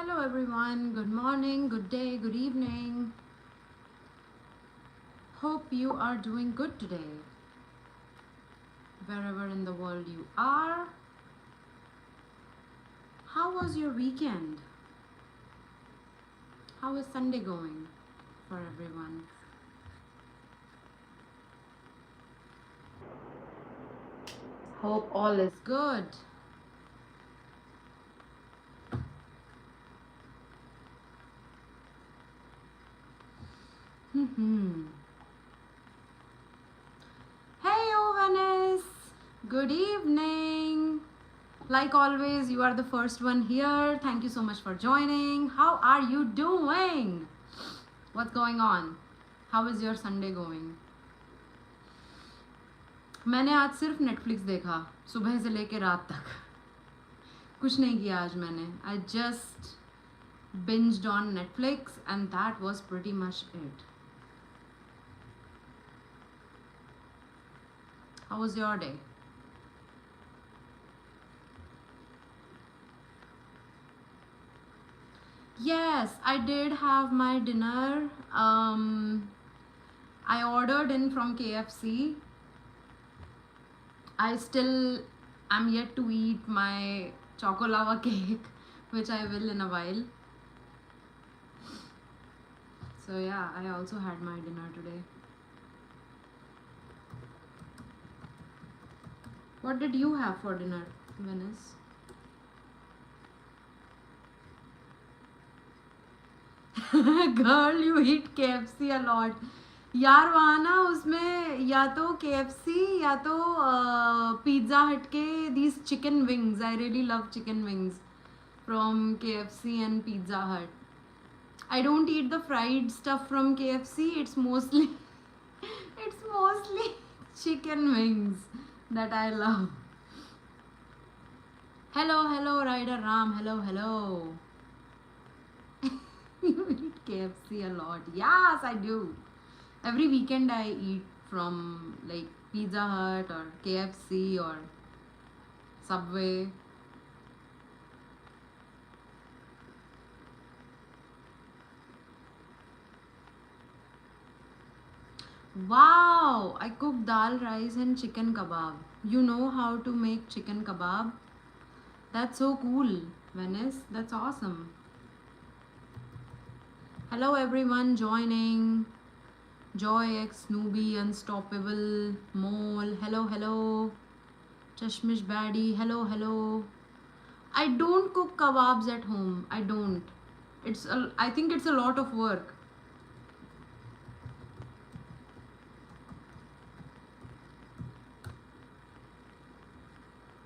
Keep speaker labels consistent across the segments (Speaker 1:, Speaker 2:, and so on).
Speaker 1: Hello everyone, good morning, good day, good evening. Hope you are doing good today. Wherever in the world you are. How was your weekend? How is Sunday going for everyone? Hope all is good. Hey Venice, good evening. Like always, you are the first one here. Thank you so much for joining. How are you doing? What's going on? How is your Sunday going? मैंने आज सिर्फ Netflix देखा सुबह से लेके रात तक कुछ नहीं किया आज मैंने I just binged on Netflix and that was pretty much it. How was your day? Yes, I did have my dinner. I ordered in from KFC. I still am yet to eat my choco lava cake, which I will in a while. So yeah, I also had my dinner today. What did you have for dinner, Venice? Girl, you eat KFC a lot. यार वहाँ ना उसमें या तो KFC या तो pizza हट के these chicken wings. I really love chicken wings from KFC and Pizza Hut. I don't eat the fried stuff from KFC. It's mostly chicken wings that I love. Hello, Rider Ram. Hello. You eat KFC a lot. Yes, I do. Every weekend I eat from like Pizza Hut or KFC or Subway. Wow, I cook dal, rice and chicken kebab. You know how to make chicken kebab? That's so cool, Venice. That's awesome. Hello everyone joining. Joy X, Snoopy, Unstoppable, Mole. Hello. Chashmish Baddie. Hello. I don't cook kebabs at home. I don't. I think it's a lot of work.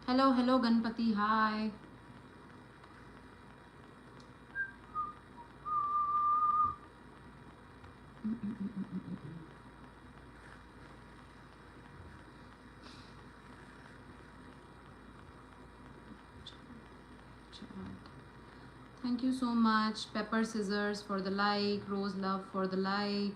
Speaker 1: Hello, Ganpati. Hi. Thank you so much. Pepper Scissors for the like. Rose Love for the like.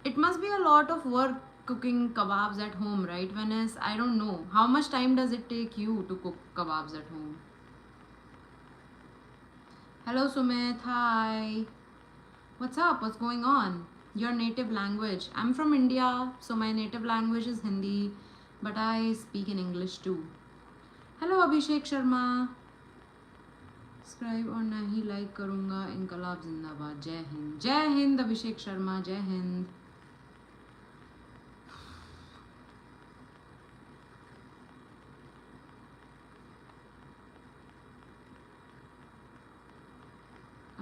Speaker 1: It must be a lot of work cooking kebabs at home, right, Venice? I don't know. How much time does it take you to cook kebabs at home? Hello, Sumit. Hi. What's up? What's going on? Your native language. I'm from India, so my native language is Hindi, but I speak in English too. Hello, Abhishek Sharma. Subscribe और नहीं like करूँगा इनकलाब जिंदाबाद. जय हिंद अभिषेक शर्मा. जय हिंद.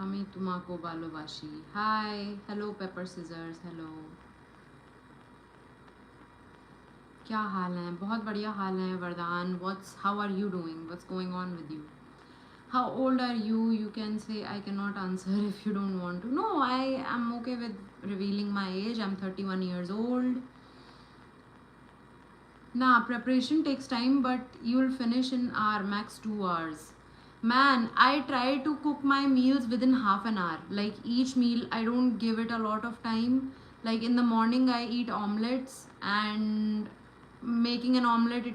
Speaker 1: আমি তোমাকে ভালোবাসি. Hi. Hello, Pepper Scissors. Hello. क्या हाल है? बहुत बढ़िया हाल है वरदान. How are you doing? What's going on with you? How old are you? You can say I cannot answer if you don't want to. No, I am okay with revealing my age. I'm 31 years old. Nah, preparation takes time, but you'll finish in hour, max 2 hours. Man, I try to cook my meals within half an hour. Like each meal, I don't give it a lot of time. Like in the morning, I eat omelets and making an omelette,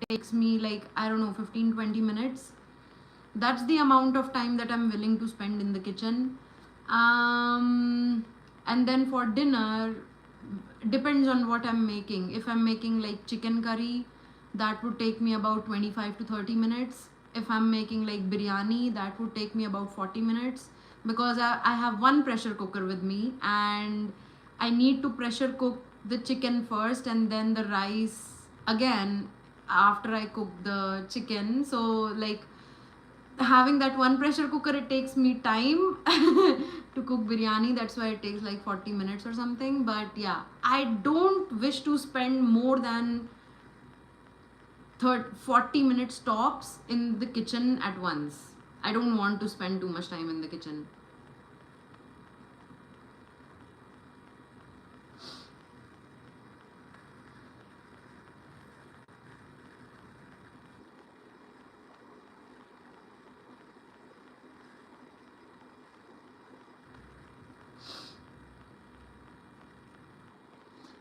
Speaker 1: takes me like, I don't know, 15-20 minutes. That's the amount of time that I'm willing to spend in the kitchen. And then for dinner, depends on what I'm making. If I'm making like chicken curry, that would take me about 25 to 30 minutes. If I'm making like biryani, that would take me about 40 minutes, because I have one pressure cooker with me, and I need to pressure cook the chicken first and then the rice again after I cook the chicken. So like, having that one pressure cooker, it takes me time to cook biryani. That's why it takes like 40 minutes or something. But yeah, I don't wish to spend more than 40 minutes tops in the kitchen at once. I don't want to spend too much time in the kitchen.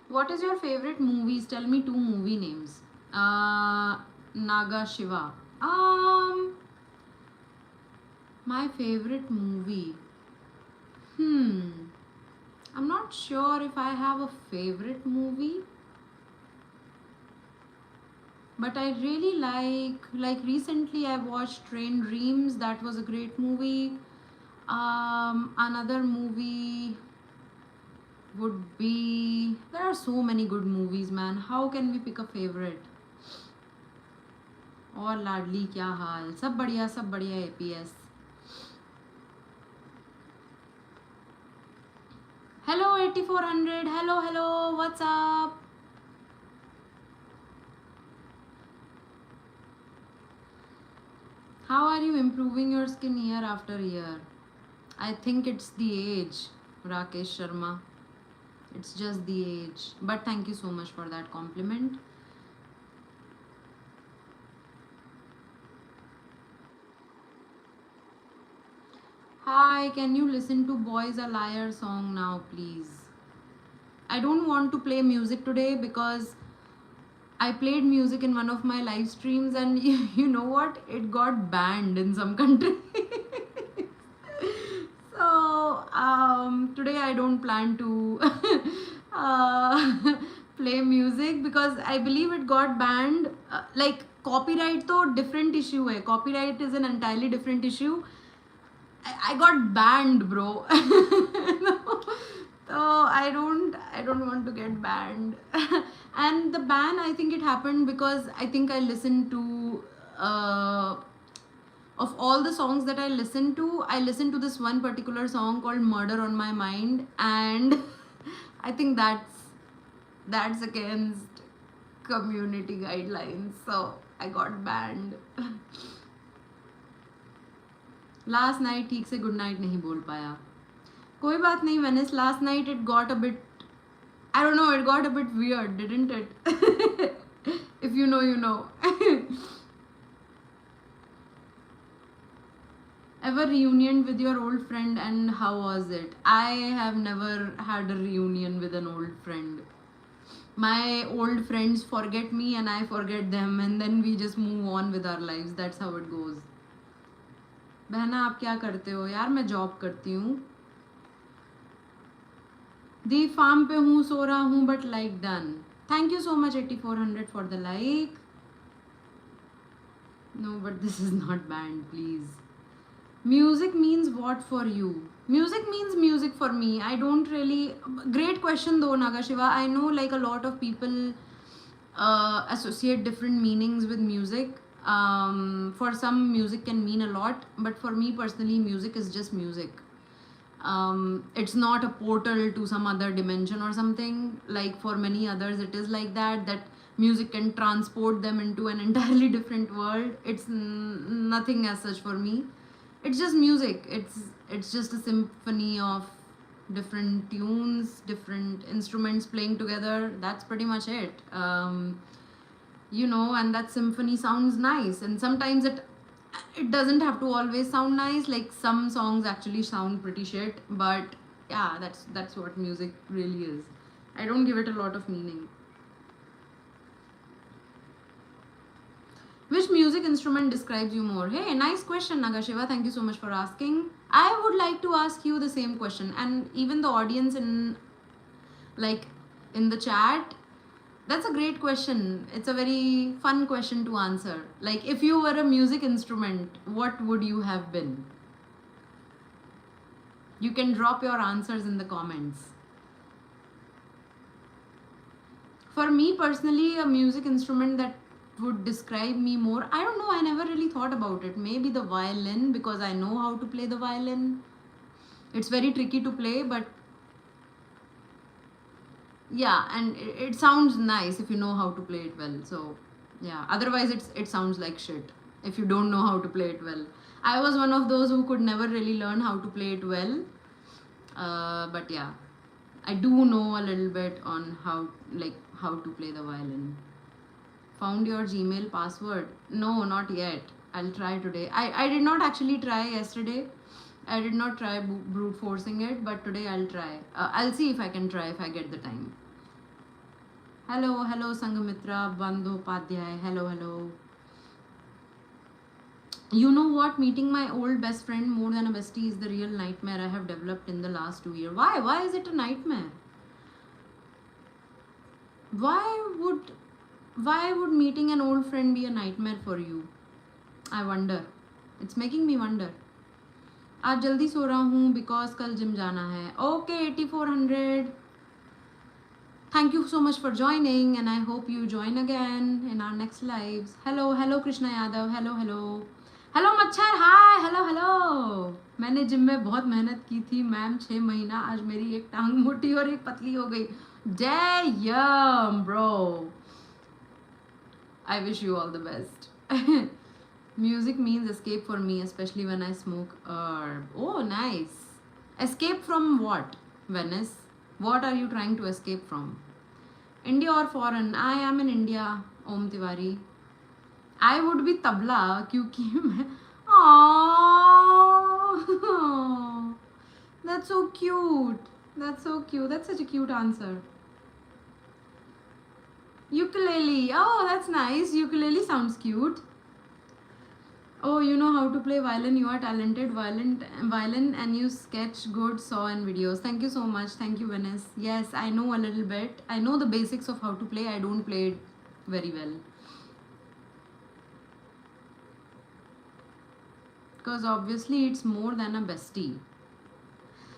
Speaker 1: What is your favorite movies? Tell me 2 movie names. Naga Shiva. My favorite movie. I'm not sure if I have a favorite movie, but I really like recently I watched Train Dreams. That was a great movie. Another movie would be, there are so many good movies, man. How can we pick a favorite? और लाडली क्या हाल, सब बढ़िया APS. Hello 8400, hello, what's up? How are you improving your skin year after year? I think it's the age, Rakesh Sharma. It's just the age. But thank you so much for that compliment. Hi, can you listen to Boys a Liar song now, please? I don't want to play music today because I played music in one of my live streams, and you know what? It got banned in some country. So today I don't plan to play music because I believe it got banned. Like copyright to different issue hai. Copyright is an entirely different issue. I got banned, bro. So I don't want to get banned. And the ban, I think it happened because I think I listened to of all the songs that I listened to this one particular song called Murder on My Mind, and I think that's against community guidelines, so I got banned. Last night ठीक से good night नहीं बोल पाया. कोई बात नहीं Venice. Last night it got a bit, I don't know, it got a bit weird, didn't it? If you know, you know. Ever reunion with your old friend and how was it? I have never had a reunion with an old friend. My old friends forget me and I forget them, and then we just move on with our lives. That's how it goes. बहना आप क्या करते हो? यार मैं job करती हूँ. दी farm पे हूँ, सो रहा हूँ, but like done. Thank you so much 8400 for the like. No, but this is not banned, please. Music means what for you? Music means music for me. I don't really. Great question though, Nagashiva. I know like a lot of people associate different meanings with music. For some, music can mean a lot, but for me personally, music is just music. It's not a portal to some other dimension or something. Like for many others, it is like that music can transport them into an entirely different world. It's nothing as such for me. It's just music. It's just a symphony of different tunes, different instruments playing together. That's pretty much it. You know, and that symphony sounds nice, and sometimes it doesn't have to always sound nice. Like some songs actually sound pretty shit, but yeah, that's what music really is. I don't give it a lot of meaning. Which music instrument describes you more? Hey, nice question, Nagashiva. Thank you so much for asking. I would like to ask you the same question, and even the audience like in the chat. That's a great question. It's a very fun question to answer. Like, if you were a music instrument, what would you have been? You can drop your answers in the comments. For me personally, a music instrument that would describe me more, I don't know, I never really thought about it. Maybe the violin, because I know how to play the violin. It's very tricky to play, but yeah, and it sounds nice if you know how to play it well. So yeah, otherwise it sounds like shit if you don't know how to play it well. I was one of those who could never really learn how to play it well, but yeah, I do know a little bit on how to play the violin. Found your Gmail password? No, not yet. I'll try today. I did not actually try yesterday. I did not try brute forcing it, but today I'll try. I'll see if I can try if I get the time. Hello, hello, Sangamitra Bandhopadhyay. Hello, hello. You know what? Meeting my old best friend more than a bestie is the real nightmare I have developed in the last 2 years. Why? Why is it a nightmare? Why would meeting an old friend be a nightmare for you? I wonder. It's making me wonder. आज जल्दी सो रहा हूँ because कल gym जाना है. Okay, 8400. Thank you so much for joining, and I hope you join again in our next lives. Hello, hello Krishna Yadav. Hello, hello. Hello मच्छर. Hi. Hello, hello. मैंने gym में बहुत मेहनत की थी मैम 6 महीना. आज मेरी एक टांग मोटी और एक पतली हो गई. Damn, bro. I wish you all the best. Music means escape for me, especially when I smoke herb. Oh, nice. Escape from what, Venice? What are you trying to escape from? India or foreign? I am in India, Om Tiwari. I would be tabla, क्योंकि मैं. Aww. That's so cute. That's so cute. That's such a cute answer. Ukulele. Oh, that's nice. Ukulele sounds cute. Oh, you know how to play violin. You are talented violin and you sketch good saw and videos. Thank you so much. Thank you, Venice. Yes, I know a little bit. I know the basics of how to play. I don't play it very well. Because obviously it's more than a bestie.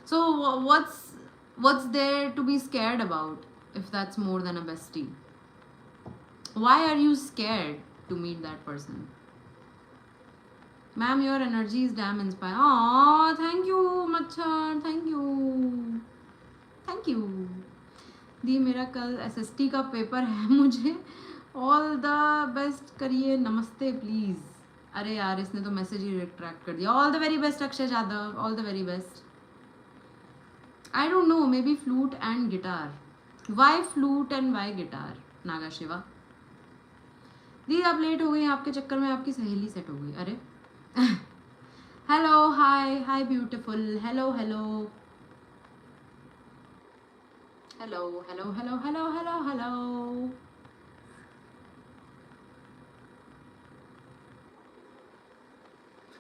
Speaker 1: So what's there to be scared about if that's more than a bestie? Why are you scared to meet that person? Ma'am, your energy is damn inspiring. Oh, thank you, Machar. Thank you. Thank you. दी मेरा कल SST का paper है मुझे. All the best करिए. नमस्ते please. अरे यार इसने तो मैसेज ही रिट्रैक्ट कर दिया. All the very best Akshay Yadav. All the very best. I don't know, maybe flute and guitar. Why flute and why guitar? Naga Shiva. दी आप लेट हो गई. आपके चक्कर में आपकी सहेली सेट हो गई. अरे hello, hi beautiful. Hello, hello. Hello, hello, hello, hello, hello, hello.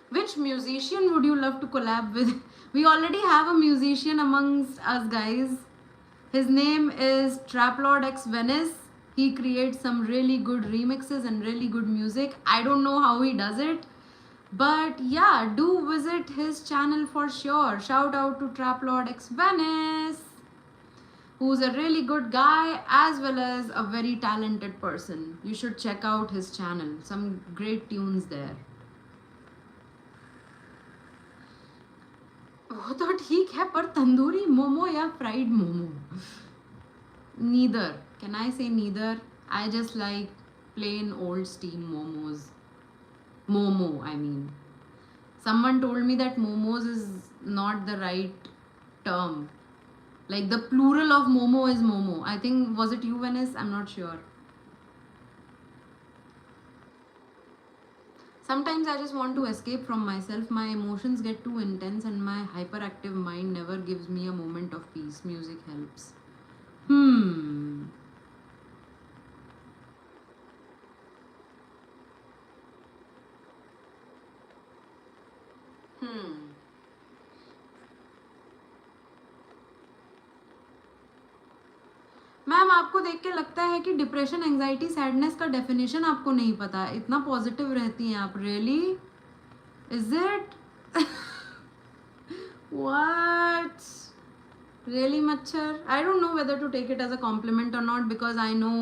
Speaker 1: Which musician would you love to collab with? We already have a musician amongst us, guys. His name is Traplord X Venice. He creates some really good remixes and really good music. I don't know how he does it, but yeah, do visit his channel for sure. Shout out to Traplord X Venice, who's a really good guy as well as a very talented person. You should check out his channel. Some great tunes there. वो तो ठीक है, पर तंदूरी मोमो या fried momo? Neither. Can I say neither? I just like plain old steam momos. Momo, I mean. Someone told me that momos is not the right term. Like the plural of momo is momo. I think, was it you, Venice? I'm not sure. Sometimes I just want to escape from myself. My emotions get too intense and my hyperactive mind never gives me a moment of peace. Music helps. Ma'am आपको देख के लगता है कि depression, anxiety, sadness का definition आपको नहीं पता, इतना पॉजिटिव रहती हैं आप. Really? Is it? What? Really, Machar? I don't know whether to take it as a compliment or not, because I know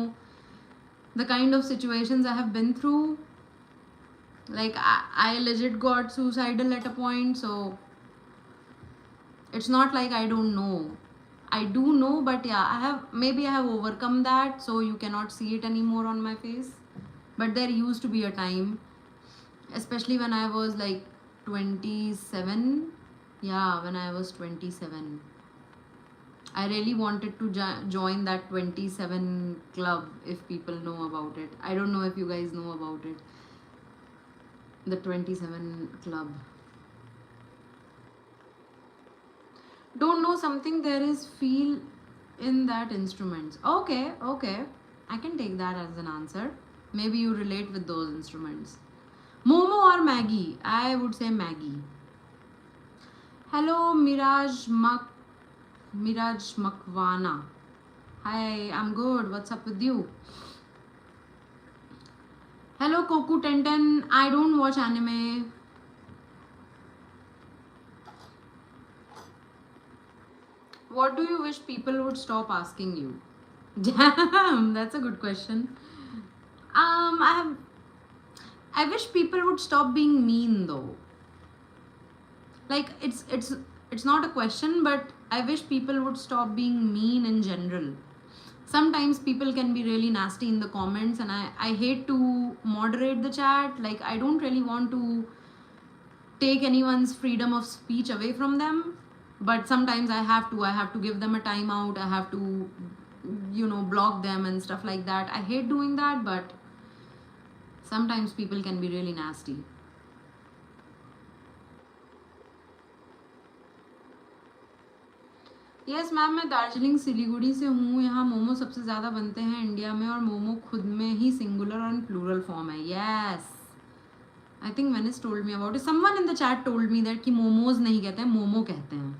Speaker 1: the kind of situations I have been through. Like, I legit got suicidal at a point, so it's not like I don't know. I do know, but yeah, maybe I have overcome that, so you cannot see it anymore on my face. But there used to be a time, especially when I was like 27. Yeah, when I was 27. I really wanted to join that 27 club, if people know about it. I don't know if you guys know about it. The 27 club. Don't know something, there is feel in that instruments. Okay, okay. I can take that as an answer. Maybe you relate with those instruments. Momo or Maggie? I would say Maggie. Hello, Miraj Makwana. Hi, I'm good. What's up with you? Hello, Koku Tenten. I don't watch anime. What do you wish people would stop asking you? Damn, that's a good question. I wish people would stop being mean though. Like, it's not a question, but I wish people would stop being mean in general. Sometimes people can be really nasty in the comments, and I hate to moderate the chat. Like, I don't really want to take anyone's freedom of speech away from them, but sometimes I have to give them a timeout. I have to block them and stuff like that. I hate doing that, but sometimes people can be really nasty. Yes ma'am, मैं दार्जिलिंग सिलीगुड़ी से हूँ. यहाँ मोमो सबसे ज़्यादा बनते हैं India में, और मोमो खुद में ही सिंगुलर और प्लूरल फॉर्म है. Yes, I think Venice told me about it. Someone in the chat told me that कि मोमोज नहीं कहते हैं, मोमो कहते हैं.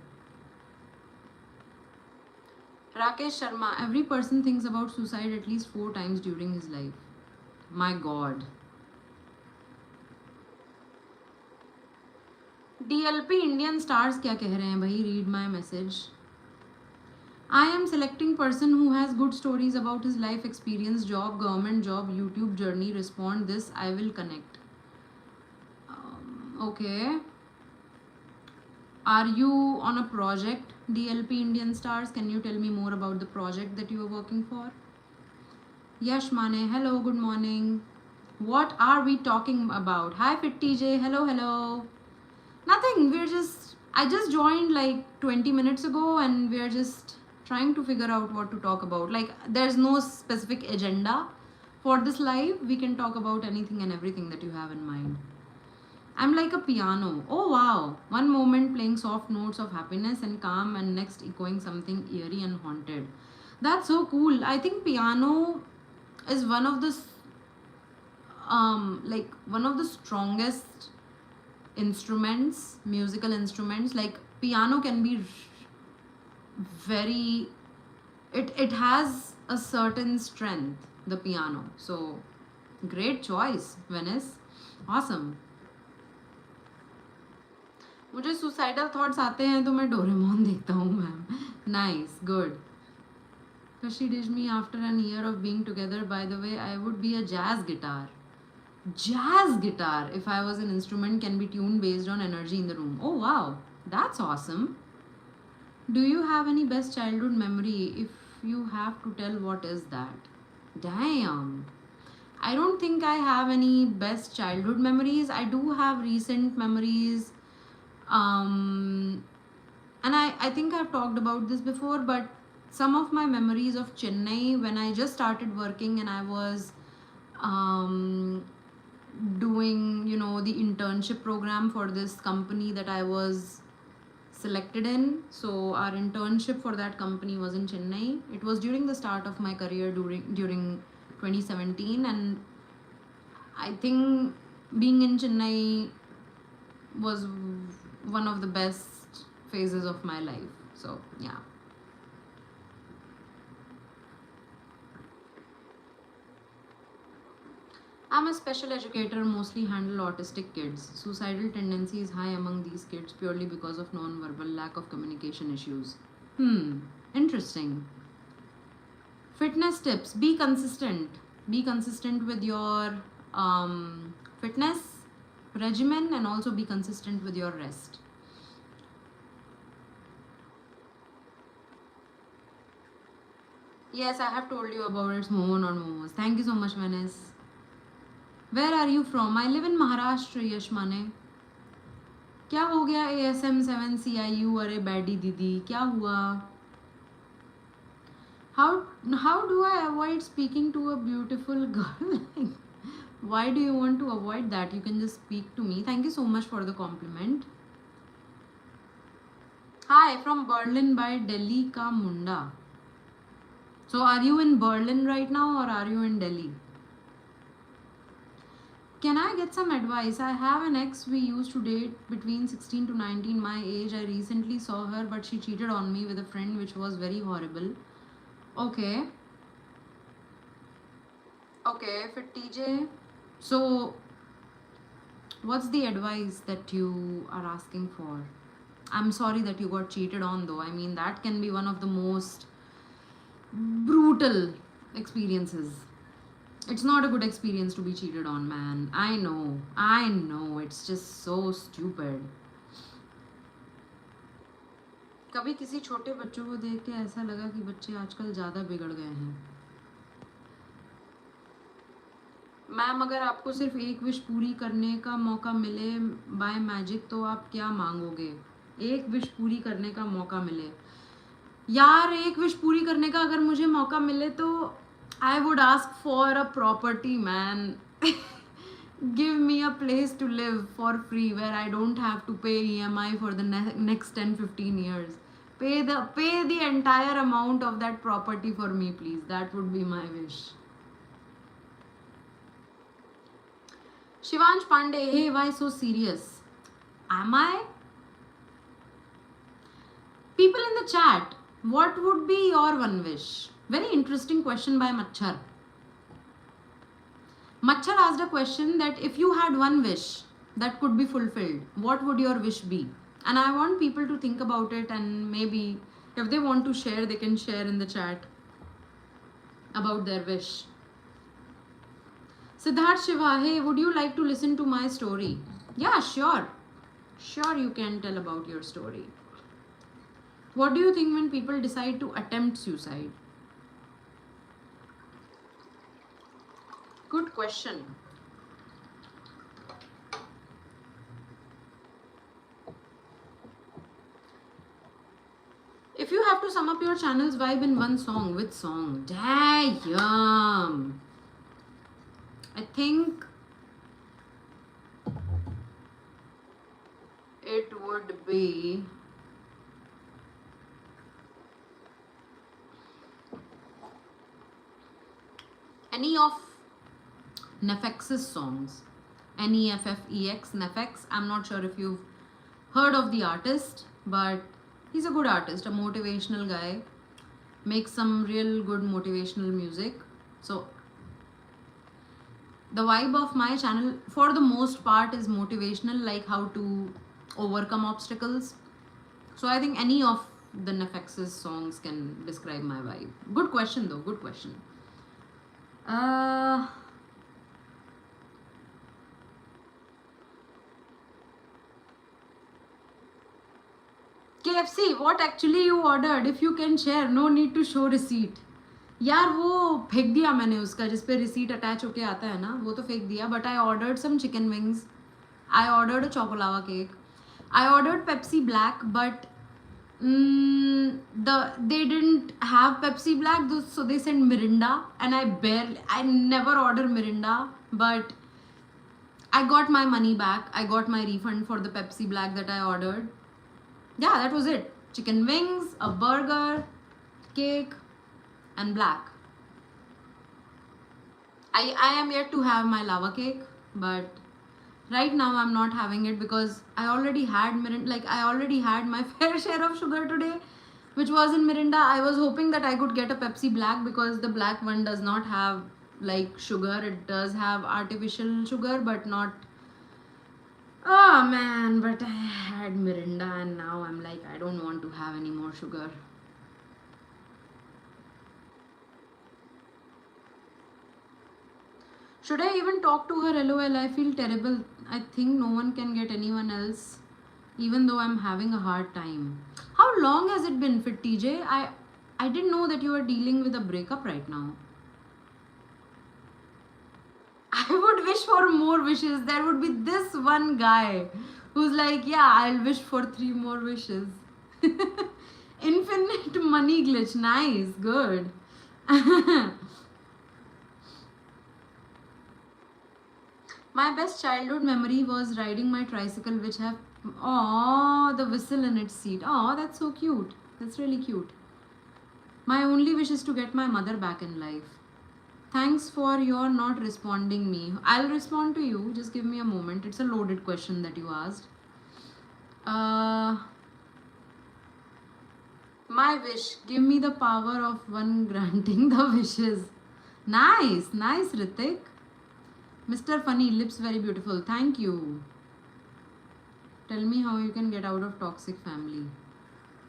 Speaker 1: Rakesh Sharma, every person thinks about suicide at least 4 times during his life. My God. DLP Indian stars क्या कह रहे हैं भाई? Read my message. I am selecting person who has good stories about his life experience, job, government job, YouTube journey. Respond this, I will connect. Okay. Are you on a project, DLP Indian Stars? Can you tell me more about the project that you are working for? Yash Mane, hello, good morning. What are we talking about? Hi Fit TJ, hello, hello. Nothing, I just joined like 20 minutes ago, and we're just trying to figure out what to talk about. Like, there's no specific agenda for this live. We can talk about anything and everything that you have in mind. I'm like a piano. Oh wow. One moment playing soft notes of happiness and calm, and next echoing something eerie and haunted. That's so cool. I think piano is one of the one of the strongest instruments, musical instruments. Like, piano can be very, it has a certain strength, the piano. So great choice, Venice. Awesome. मुझे suicidal thoughts आते हैं तो मैं Doraemon देखता हूँ ma'am. Nice, good. Kashi Dijmi, after an year of being together, by the way, I would be a jazz guitar. Jazz guitar, if I was an instrument, can be tuned based on energy in the room. Oh wow, that's awesome. Do you have any best childhood memory? If you have to tell, what is that? Damn. I don't think I have any best childhood memories. I do have recent memories. And I think I've talked about this before, but some of my memories of Chennai, when I just started working and I was doing, the internship program for this company that I was selected in. So our internship for that company was in Chennai. It was during the start of my career during 2017, and I think being in Chennai was one of the best phases of my life. So yeah. I'm a special educator, mostly handle autistic kids. Suicidal tendency is high among these kids purely because of non-verbal lack of communication issues. Interesting. Fitness tips: be consistent. Be consistent with your fitness regimen, and also be consistent with your rest. Yes, I have told you about it. Momo, not momos. Thank you so much, Venice. Where are you from? I live in Maharashtra, Yashmane. क्या हो गया ASM7CIU? अरे baddie दीदी क्या हुआ? How do I avoid speaking to a beautiful girl? Why do you want to avoid that? You can just speak to me. Thank you so much for the compliment. Hi, from Berlin by Delhi ka Munda. So are you in Berlin right now or are you in Delhi? Can I get some advice? I have an ex we used to date between 16 to 19 my age. I recently saw her but she cheated on me with a friend, which was very horrible. Okay. Okay, fit TJ. So what's the advice that you are asking for? I'm sorry that you got cheated on though. I mean, that can be one of the most brutal experiences. It's not a good experience to be cheated on, man. I know. It's just so stupid. कभी किसी छोटे बच्चों को देख के ऐसा लगा कि बच्चे आजकल ज़्यादा बिगड़ गए हैं. मैम, अगर आपको सिर्फ एक विश पूरी करने का मौका मिले बाय मैजिक तो आप क्या मांगोगे? एक विश पूरी करने का मौका मिले. यार, एक विश पूरी करने का अगर मुझे मौका मिले तो I would ask for a property, man. Give me a place to live for free where I don't have to pay EMI for the next 10-15 years. Pay the entire amount of that property for me, please. That would be my wish. Shivansh Pandey, hey, why so serious? Am I? People in the chat, what would be your one wish? Very interesting question by Machhar. Machhar asked a question that if you had one wish that could be fulfilled, what would your wish be? And I want people to think about it, and maybe if they want to share, they can share in the chat about their wish. Siddharth Shiva, hey, would you like to listen to my story? Yeah, sure. Sure, you can tell about your story. What do you think when people decide to attempt suicide? Good question. If you have to sum up your channel's vibe in one song, which song? Damn. I think it would be any of Nefex's songs. Neffex, Nefex. I'm not sure if you've heard of the artist, but he's a good artist, a motivational guy, makes some real good motivational music. So the vibe of my channel for the most part is motivational, like how to overcome obstacles. So I think any of the Nefex's songs can describe my vibe. Good question though, good question. KFC, what actually you ordered? If you can share, no need to show receipt. यार वो फेंक दिया मैंने उसका जिस पे receipt attach होके आता है ना, वो तो फेंक दिया. But I ordered some chicken wings, I ordered a choco lava cake, I ordered Pepsi black, but they didn't have Pepsi Black, so they sent Mirinda, and I never order Mirinda, but I got my money back. I got my refund for the Pepsi Black that I ordered. Yeah, that was it. Chicken wings, a burger, cake, and black. I am yet to have my lava cake, but right now I'm not having it because I already had Mirinda. Like, I already had my fair share of sugar today, which was in Mirinda. I was hoping that I could get a Pepsi Black because the black one does not have like sugar. It does have artificial sugar, but not. Oh man, but I had Mirinda and now I'm like, I don't want to have any more sugar. Should I even talk to her? LOL, I feel terrible. I think no one can get anyone else, even though I'm having a hard time. How long has it been, Fit TJ? I didn't know that you are dealing with a breakup right now. I would wish for more wishes. There would be this one guy who's like, yeah, I'll wish for 3 more wishes. Infinite money glitch. Nice. Good. My best childhood memory was riding my tricycle, which have the whistle in its seat. Oh, that's so cute. That's really cute. My only wish is to get my mother back in life. Thanks for your not responding me. I'll respond to you. Just give me a moment. It's a loaded question that you asked. My wish. Give me the power of one granting the wishes. Nice. Nice, Ritik. Mr. Funny, lips very beautiful. Thank you. Tell me how you can get out of toxic family.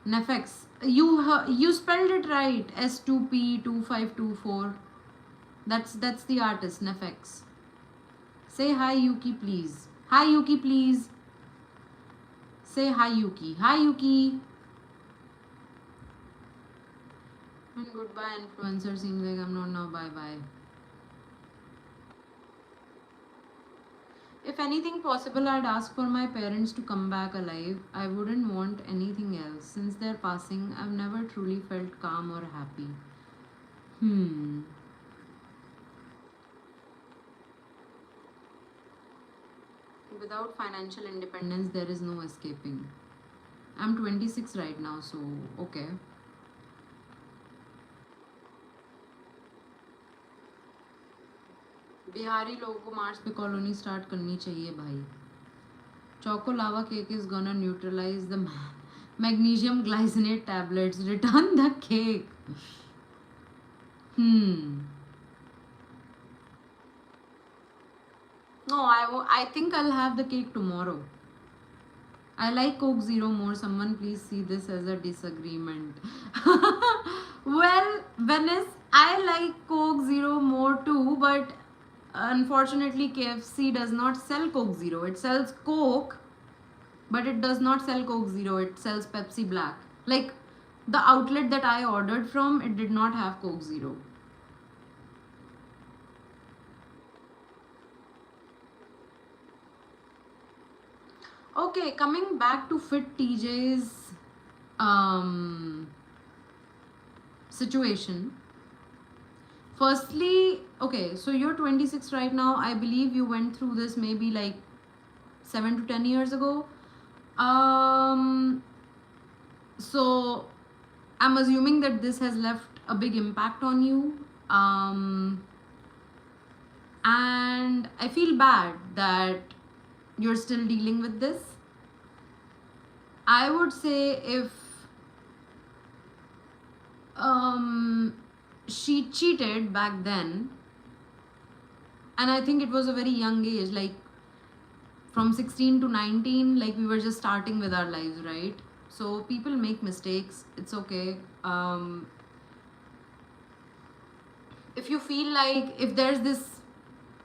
Speaker 1: Nefex. You spelled it right. S2P2524. That's the artist, Nefex. Say hi, Yuki, please. Hi, Yuki, please. Say hi, Yuki. Hi, Yuki. And goodbye, influencer. Seems like I'm not now. Bye bye. If anything possible, I'd ask for my parents to come back alive. I wouldn't want anything else. Since their passing, I've never truly felt calm or happy. Without financial independence, there is no escaping. I'm 26 right now, so okay. Bihari लोगों को Mars पे colony start करनी चाहिए भाई. Choco lava cake is gonna neutralize the magnesium glycinate tablets. Return the cake. No, I think I'll have the cake tomorrow. I like Coke Zero more. Someone please see this as a disagreement. Well, Venice, I like Coke Zero more too, but unfortunately KFC does not sell Coke Zero. It sells Coke, but it does not sell Coke Zero. It sells Pepsi Black. Like the outlet that I ordered from, it did not have Coke Zero. Okay, coming back to Fit TJ's situation. Firstly, okay, so you're 26 right now. I believe you went through this maybe like 7 to 10 years ago. So I'm assuming that this has left a big impact on you. And I feel bad that you're still dealing with this. I would say if she cheated back then, and I think it was a very young age, like from 16 to 19, like we were just starting with our lives, right? So people make mistakes, it's okay. If you feel like, if there's this,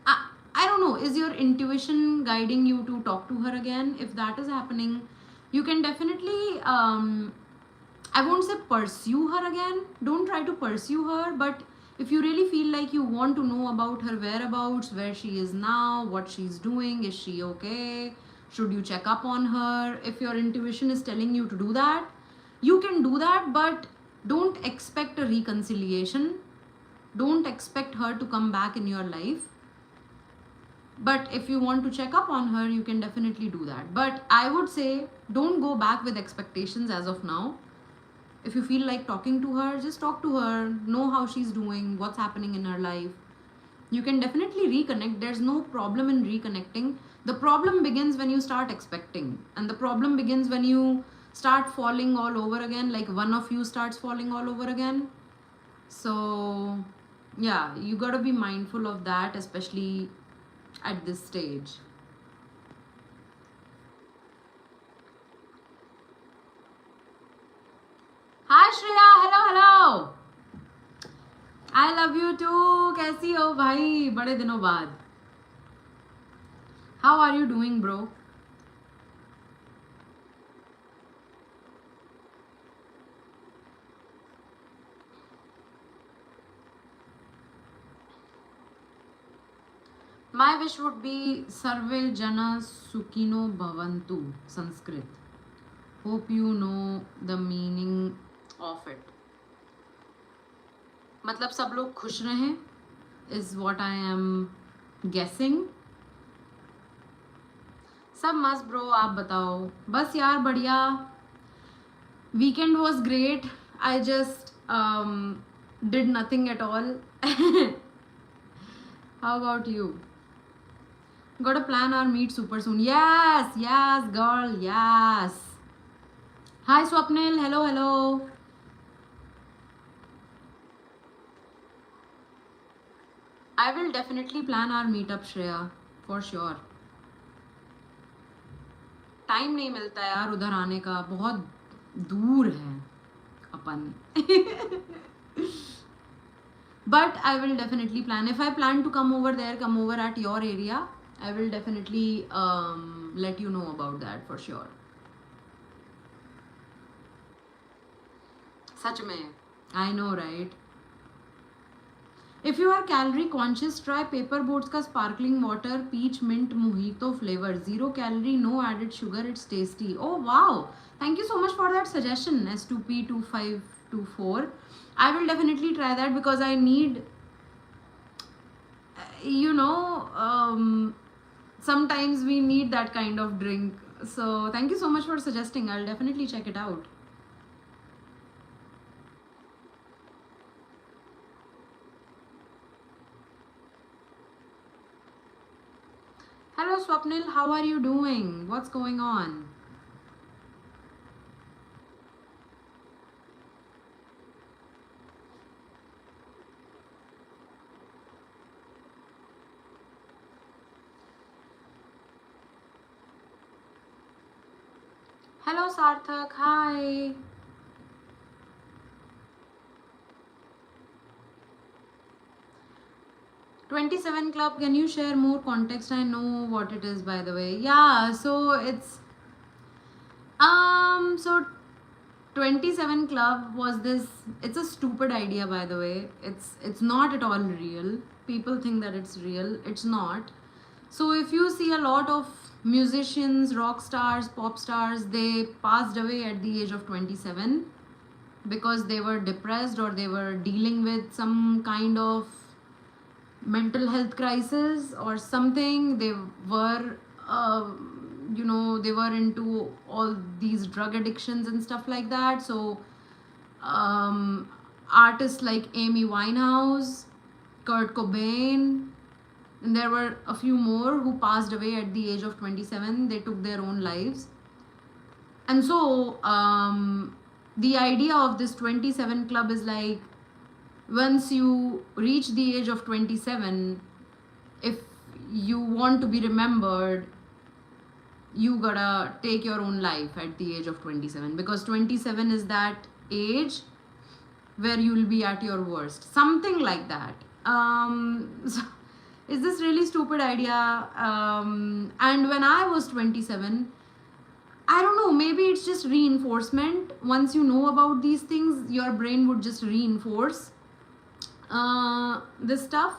Speaker 1: I don't know, is your intuition guiding you to talk to her again? If that is happening, you can definitely I won't say pursue her again. Don't try to pursue her, but if you really feel like you want to know about her whereabouts, where she is now, what she's doing, is she okay, should you check up on her, if your intuition is telling you to do that, you can do that, but don't expect a reconciliation. Don't expect her to come back in your life. But if you want to check up on her, you can definitely do that. But I would say don't go back with expectations as of now. If you feel like talking to her, just talk to her, know how she's doing, what's happening in her life. You can definitely reconnect. There's no problem in reconnecting. The problem begins when you start expecting. And the problem begins when you start falling all over again, like one of you starts falling all over again. So Yeah, you gotta be mindful of that, especially at this stage. Hi Shreya, hello hello. I love you too. कैसी हो भाई? बड़े दिनों बाद. How are you doing, bro? My wish would be Sarve Jana Sukhino Bhavantu, Sanskrit. Hope you know the meaning of it. मतलब सब लोग खुश रहें is what I am guessing. सब मस्त ब्रो, आप बताओ. बस यार बढ़िया. Weekend was great. I just did nothing at all. How about you? Gotta plan our meet super soon. Yes, yes, girl, yes. Hi, Swapnil. Hello, hello. I will definitely plan our meetup, Shreya, for sure. Time नहीं मिलता यार उधर आने का, बहुत दूर है अपन. But I will definitely plan. If I plan to come over there, come over at your area, I will definitely let you know about that for sure. सच में. I know, right? If you are calorie conscious, try Paper Boats का sparkling water peach mint mojito flavor. 0 calorie, no added sugar. It's tasty. Oh wow! Thank you so much for that suggestion, S2P2524. I will definitely try that because I need, you know, sometimes we need that kind of drink. So thank you so much for suggesting. I'll definitely check it out. Hello Swapnil, how are you doing? What's going on? Hello Sarthak, hi. '27 Club, can you share more context? I know what it is, by the way. Yeah, so it's so 27 Club was this. It's a stupid idea, by the way. It's not at all real. People think that it's real. It's not. So if you see a lot of musicians, rock stars, pop stars, they passed away at the age of 27 because they were depressed or they were dealing with some kind of mental health crisis or something. They were they were into all these drug addictions and stuff like that. So um, artists like Amy Winehouse, Kurt Cobain, and there were a few more who passed away at the age of 27. They took their own lives. And so the idea of this 27 Club is like, once you reach the age of 27, if you want to be remembered, you gotta take your own life at the age of 27, because 27 is that age where you will be at your worst, something like that. So is this really stupid idea? And when I was 27, I don't know, maybe it's just reinforcement. Once you know about these things, your brain would just reinforce this stuff.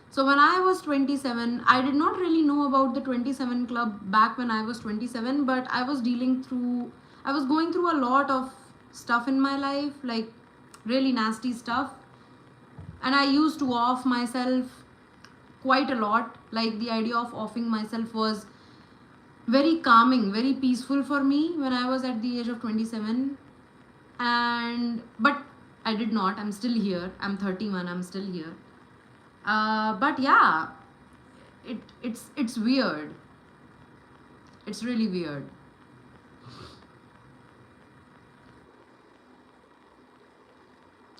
Speaker 1: So when I was 27, I did not really know about the 27 Club back when I was 27, but I was going through a lot of stuff in my life, like really nasty stuff. And I used to off myself quite a lot. Like the idea of offing myself was very calming, very peaceful for me when I was at the age of 27. But I did not. I'm still here. I'm 31. I'm still here. But yeah, it's weird. It's really weird.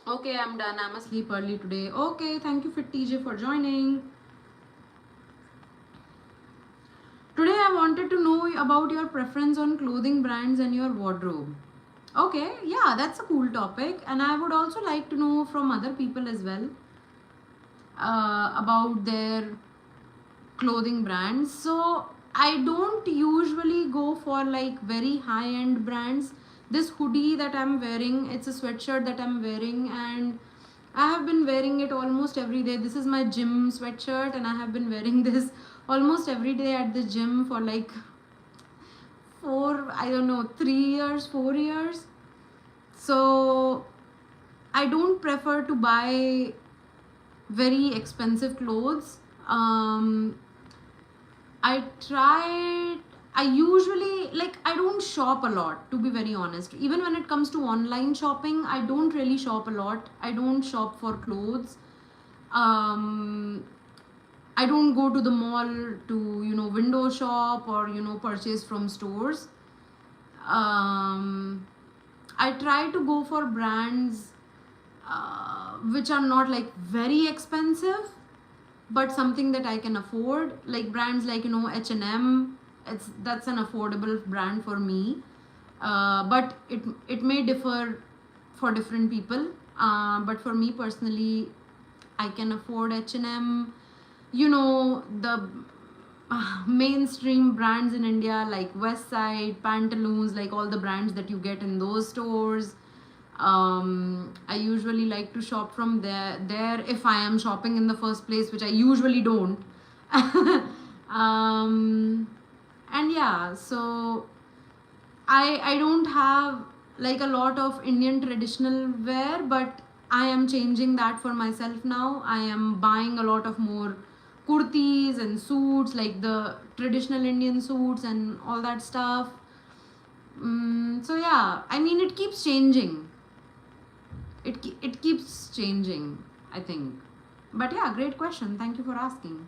Speaker 1: Okay, I'm done. I'm asleep early today. Okay, thank you, Fit TJ, for joining. Today, I wanted to know about your preference on clothing brands and your wardrobe. Okay, yeah, that's a cool topic, and I would also like to know from other people as well about their clothing brands. So I don't usually go for like very high end brands. This hoodie that I'm wearing, it's a sweatshirt that I'm wearing, and I have been wearing it almost every day. This is my gym sweatshirt, and I have been wearing this almost every day at the gym for like I don't know, 3 years, 4 years. So I don't prefer to buy very expensive clothes. I tried. I usually like. I don't shop a lot, to be very honest. Even when it comes to online shopping, I don't really shop a lot. I don't shop for clothes. Um, I don't go to the mall to window shop or purchase from stores. Um, I try to go for brands which are not like very expensive, but something that I can afford. Like brands like H&M. That's an affordable brand for me, but it may differ for different people. But for me personally, I can afford H&M. The mainstream brands in India like Westside, Pantaloons, like all the brands that you get in those stores. I usually like to shop from there if I am shopping in the first place, which I usually don't. um, and yeah, so I don't have like a lot of Indian traditional wear, but I am changing that for myself now. I am buying a lot of more kurtis and suits, like the traditional Indian suits and all that stuff. So yeah, I mean it keeps changing. It keeps changing, I think. But yeah, great question. Thank you for asking.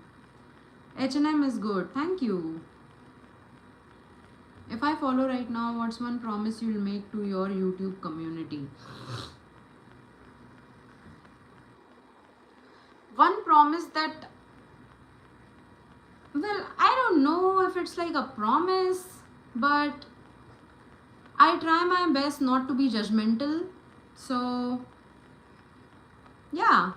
Speaker 1: H&M is good. Thank you. If I follow right now, what's one promise you'll make to your YouTube community? One promise that, well, I don't know if it's like a promise, but I try my best not to be judgmental. So, yeah,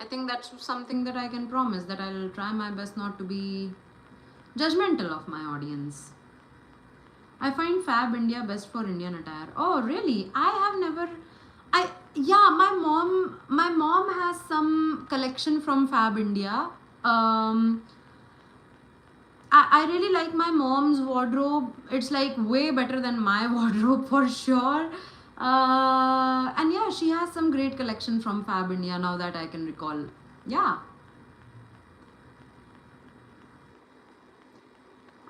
Speaker 1: I think that's something that I can promise, that I'll try my best not to be judgmental of my audience. I find Fab India best for Indian attire. Oh, really? I have never. I Yeah, my mom has some collection from Fab India. Um, I really like my mom's wardrobe. It's like way better than my wardrobe for sure. And yeah, she has some great collection from Fab India now that I can recall. Yeah.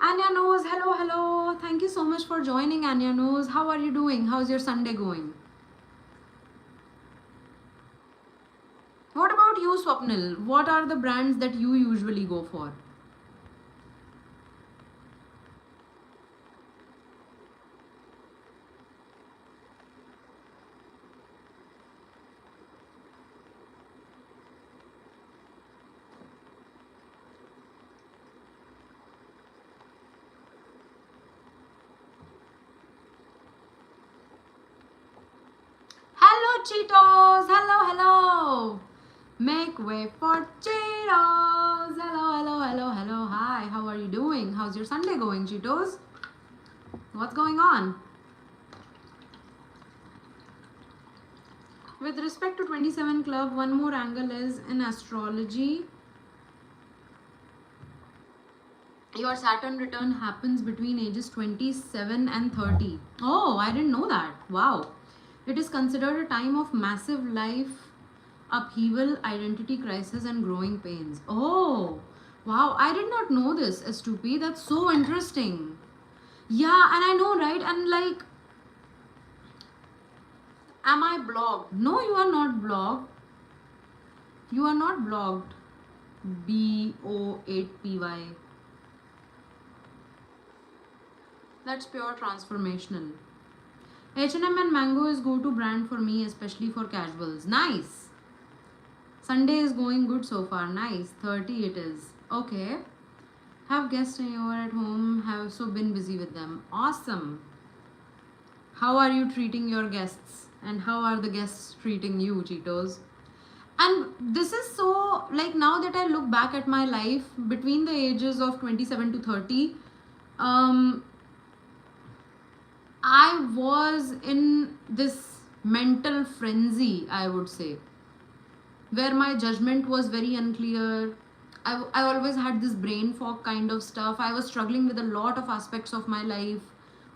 Speaker 1: Anya knows. Hello, hello. Thank you so much for joining, Anya knows. How are you doing? How's your Sunday going? What about you, Swapnil? What are the brands that you usually go for? Hello, Cheetos. Hello, hello. Make way for Cheetos. Hello, hello, hello, hello. Hi, how are you doing? How's your Sunday going, Cheetos? What's going on? With respect to 27 Club, one more angle is in astrology. Your Saturn return happens between ages 27 and 30. Oh, I didn't know that. Wow. It is considered a time of massive life upheaval, identity crisis, and growing pains. Oh, wow. I did not know this, S2P. That's so interesting. Yeah, and I know, right? And like, am I blocked? No, you are not blocked. You are not blocked. BO8PY. That's pure transformational. H&M and Mango is go-to brand for me, especially for casuals. Nice. Sunday is going good so far. Nice. 30 it is. Okay. Have guests over at home. Have also been busy with them. Awesome. How are you treating your guests? And how are the guests treating you, Cheetos? And this is so, like, now that I look back at my life between the ages of 27 to 30, um, I was in this mental frenzy, I would say, where my judgment was very unclear. I always had this brain fog kind of stuff. I was struggling with a lot of aspects of my life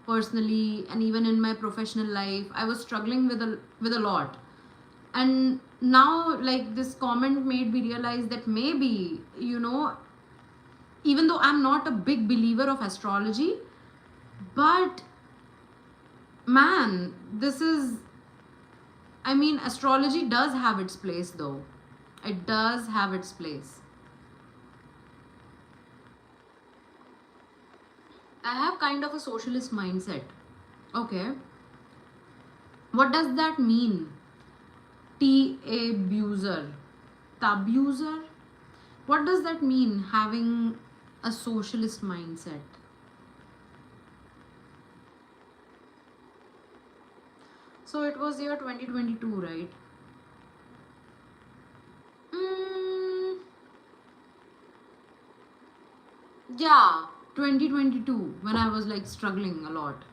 Speaker 1: personally and even in my professional life. I was struggling with a lot. And now, like, this comment made me realize that maybe, even though I'm not a big believer of astrology, but man, astrology does have its place though. It does have its place. I have kind of a socialist mindset. Okay. What does that mean? Tabuser. Tabuser? What does that mean, having a socialist mindset? So it was year 2022, right? Yeah, 2022, when I was like struggling a lot.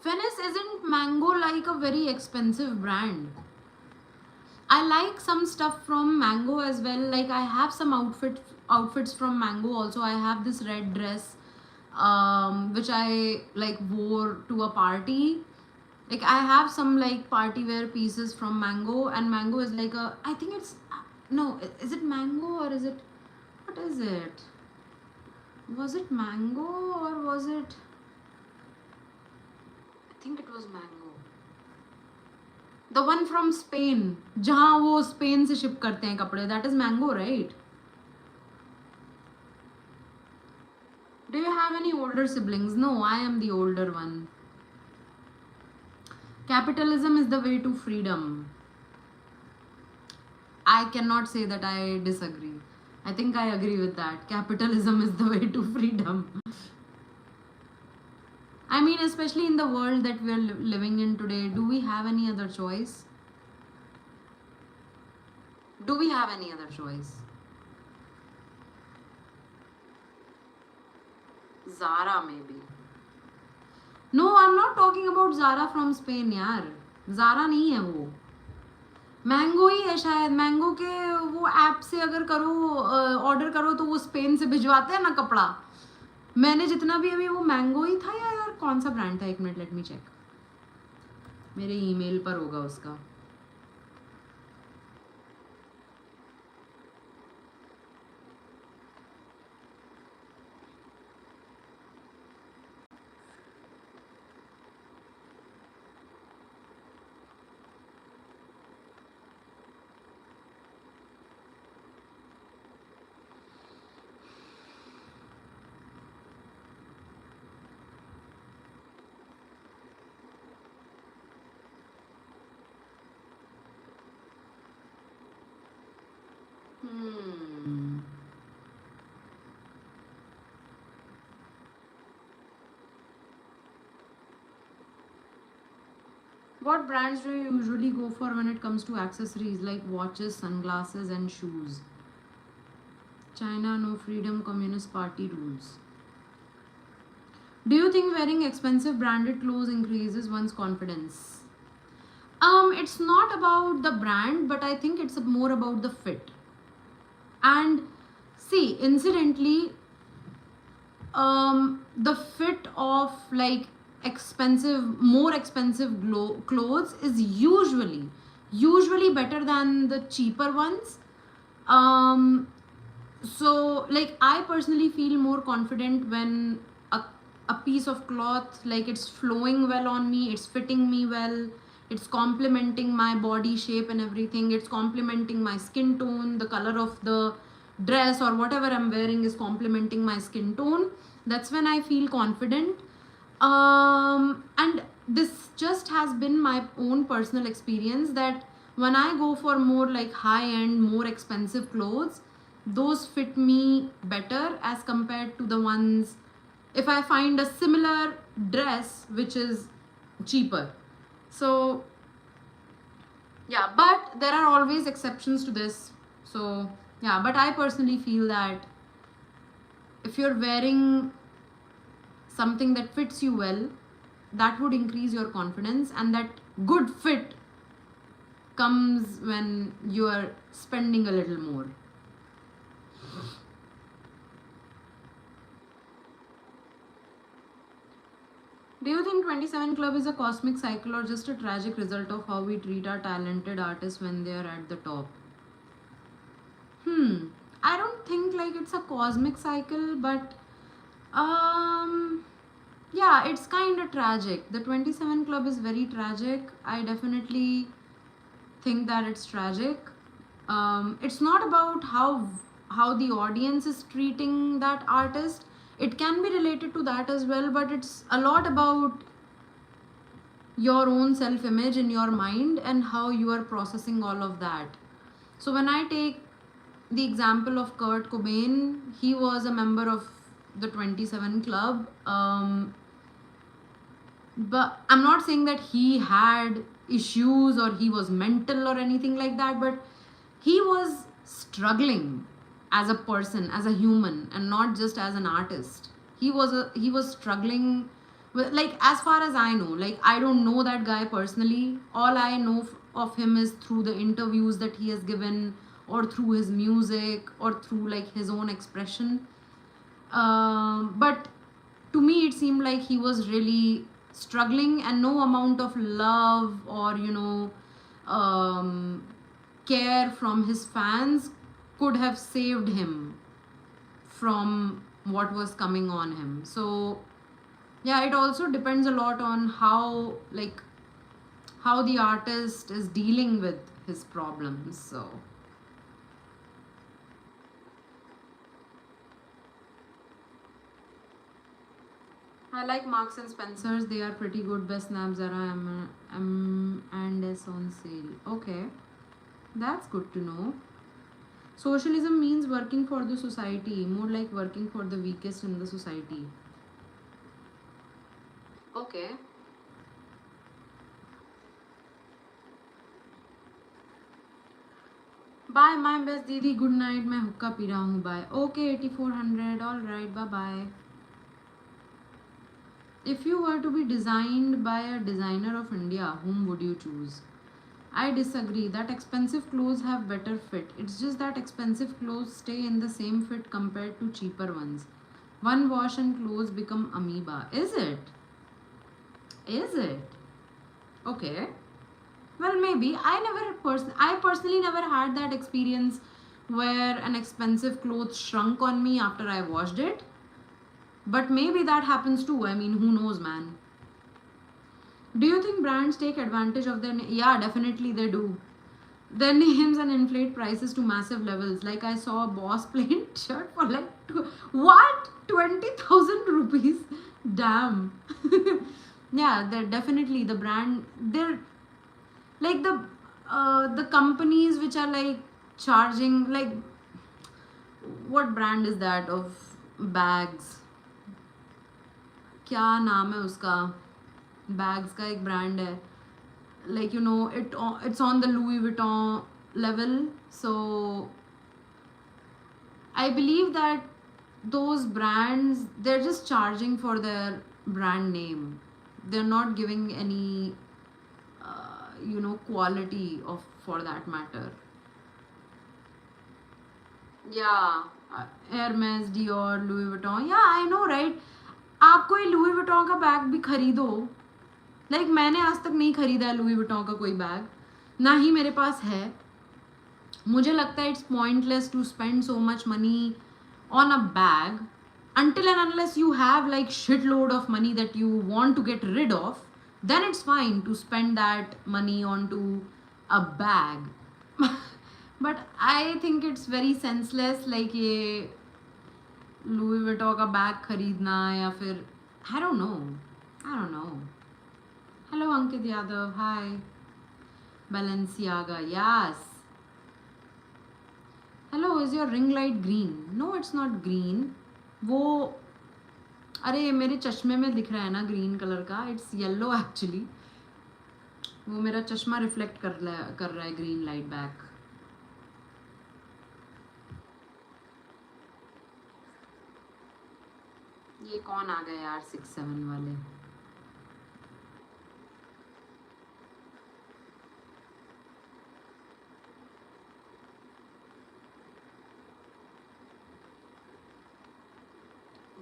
Speaker 1: Venice, isn't Mango like a very expensive brand? I like some stuff from Mango as well. Like, I have some outfits from Mango also. I have this red dress which I like wore to a party. Like, I have some like party wear pieces from Mango, and Mango is like a, I think it's, no, is it Mango or is it, what is it? Was it Mango or was it, I think it was Mango. The one from Spain, जहाँ वो Spain से ship करते हैं कपड़े, that is Mango, right? Do you have any older siblings? No, I am the older one. Capitalism is the way to freedom. I cannot say that I disagree. I think I agree with that. Capitalism is the way to freedom. I mean, especially in the world that we are living in today, do we have any other choice? Do we have any other choice? Zara, maybe. No, I'm not talking about Zara from Spain, यार. Zara नहीं है वो. Mango ही है शायद. Mango के वो app से अगर करो, ऑर्डर करो तो वो स्पेन से भिजवाते हैं ना कपड़ा. मैंने जितना भी अभी, वो मैंगो ही था या यार कौन सा ब्रांड था, एक मिनट, लेट मी चेक. मेरे ईमेल पर होगा उसका. What brands do you usually go for when it comes to accessories like watches, sunglasses, and shoes? China, no freedom, Communist Party rules. Do you think wearing expensive branded clothes increases one's confidence? It's not about the brand, but I think it's more about the fit. And see, incidentally, the fit of like more expensive clothes is usually better than the cheaper ones. So like, I personally feel more confident when a piece of cloth, like, it's flowing well on me, it's fitting me well, it's complementing my body shape and everything, it's complementing my skin tone, the color of the dress or whatever I'm wearing is complementing my skin tone, that's when I feel confident. And this just has been my own personal experience, that when I go for more like high end, more expensive clothes, those fit me better as compared to the ones if I find a similar dress which is cheaper. So yeah, but there are always exceptions to this. So yeah, but I personally feel that if you're wearing something that fits you well, that would increase your confidence, and that good fit comes when you are spending a little more. Do you think 27 Club is a cosmic cycle or just a tragic result of how we treat our talented artists when they are at the top? I don't think like it's a cosmic cycle, but yeah, it's kind of tragic. The 27 Club is very tragic. I definitely think that it's tragic. It's not about how the audience is treating that artist. It can be related to that as well, but it's a lot about your own self image in your mind and how you are processing all of that. So when I take the example of Kurt Cobain, he was a member of the 27 Club. But I'm not saying that he had issues or he was mental or anything like that, but he was struggling as a person, as a human, and not just as an artist. He was struggling with, like, as far as I know, like, I don't know that guy personally. All I know of him is through the interviews that he has given, or through his music, or through like his own expression. But to me it seemed like he was really struggling, and no amount of love or care from his fans could have saved him from what was coming on him. So yeah, it also depends a lot on how the artist is dealing with his problems. So I like Marks and Spencers. They are pretty good. Best Snap Zara and is on sale. Okay, that's good to know. Socialism means working for the society, more like working for the weakest in the society. Okay. Bye, my best Didi. Good night. मैं हुक्का P रहा हूँ. Bye. Okay, 8400. All right. Bye bye. If you were to be designed by a designer of India, whom would you choose? I disagree that expensive clothes have better fit. It's just that expensive clothes stay in the same fit compared to cheaper ones. One wash and clothes become amoeba. Is it? Is it? Okay. Well, maybe. I personally never had that experience where an expensive clothes shrunk on me after I washed it. But maybe that happens too. I mean, who knows, man. Do you think brands take advantage of their yeah, definitely they do. Their names and inflate prices to massive levels. Like I saw a Boss plain shirt for like what? 20,000 rupees. Damn. Yeah, they're definitely the brand. They're like the companies which are like charging, like, what brand is that of bags? क्या नाम है उसका? Bags का एक brand है, like, it's on the Louis Vuitton level. So I believe that those brands, they're just charging for their brand name. They're not giving any quality of, for that matter. Yeah, Hermes, Dior, Louis Vuitton. Yeah, I know, right? आप कोई Louis Vuitton का bag भी खरीदो. Like मैंने आज तक नहीं खरीदा है लुई विटॉन का कोई बैग, ना ही मेरे पास है. मुझे लगता है it's pointless to spend so much money on a bag until and unless you have like shitload of money that you want to get rid of. Then it's fine to spend that money onto a bag. But I think it's very senseless, like ये Louis विटो का bag खरीदना या फिर आई don't no, I don't no. Hello Ankit Yadav, hi. Balenciaga, yes. Hello, is your ring light green? No, it's not green. वो अरे मेरे चश्मे में दिख रहा है ना ग्रीन कलर का, इट्स येलो एक्चुअली. वो मेरा चश्मा रिफ्लेक्ट कर रहा है ग्रीन लाइट बैक. ये कौन आ गया यार 6-7 वाले.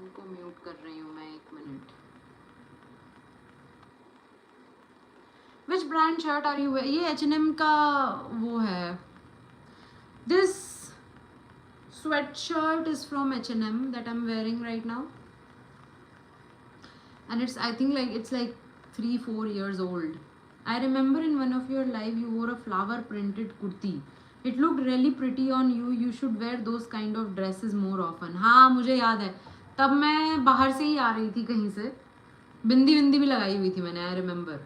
Speaker 1: उनको म्यूट कर रही हूँ मैं, 1 minute. Which brand shirt are you? ये H&M का वो है. This sweatshirt is from H&M that I'm wearing right now, and it's, I think, like it's like 3-4 years old. I remember in one of your live you wore a flower printed kurti. It looked really pretty on you. You should wear those kind of dresses more often. हाँ मुझे याद है, तब मैं बाहर से ही आ रही थी कहीं से, बिंदी बिंदी भी लगाई हुई थी मैंने. I remember.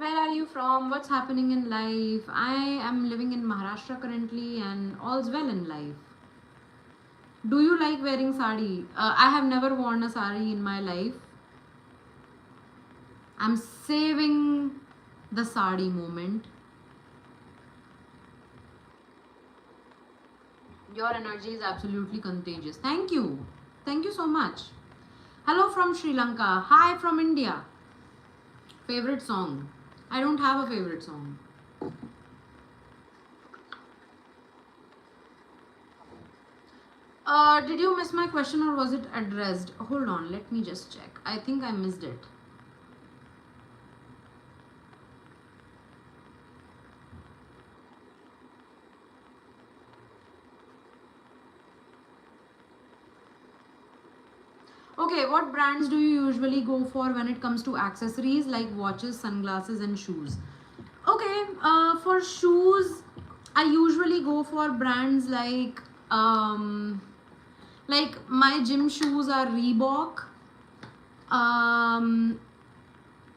Speaker 1: Where are you from? What's happening in life? I am living in Maharashtra currently and all's well in life. Do you like wearing sari? I have never worn a sari in my life. I'm saving the sari moment. Your energy is absolutely contagious. Thank you. Thank you so much. Hello from Sri Lanka. Hi from India. Favorite song? I don't have a favorite song. Did you miss my question or was it addressed? Hold on, let me just check. I think I missed it. Okay, what brands do you usually go for when it comes to accessories like watches, sunglasses and shoes? Okay, for shoes, I usually go for brands like my gym shoes are Reebok,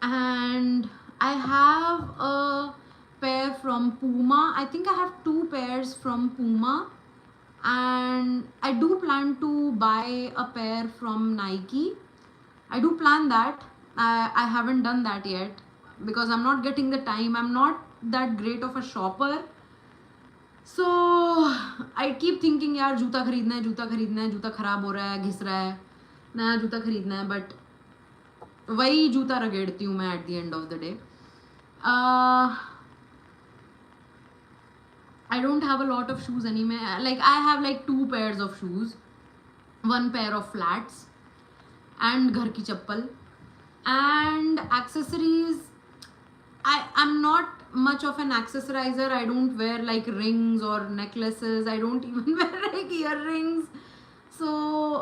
Speaker 1: and I have a pair from Puma. I think I have 2 pairs from Puma, and I do plan to buy a pair from Nike. I do plan that. I haven't done that yet because I'm not getting the time. I'm not that great of a shopper. So I keep thinking यार जूता खरीदना है, जूता खरीदना है, जूता खराब हो रहा है, घिस रहा है, नया जूता खरीदना है, बट वही जूता रगेड़ती हूँ मैं at the end of the day. I don't have a lot of shoes anymore. Like I have like 2 pairs of shoes, 1 pair of flats, and घर की चप्पल. And accessories, I'm not much of an accessorizer. I don't wear like rings or necklaces. I don't even wear like earrings. So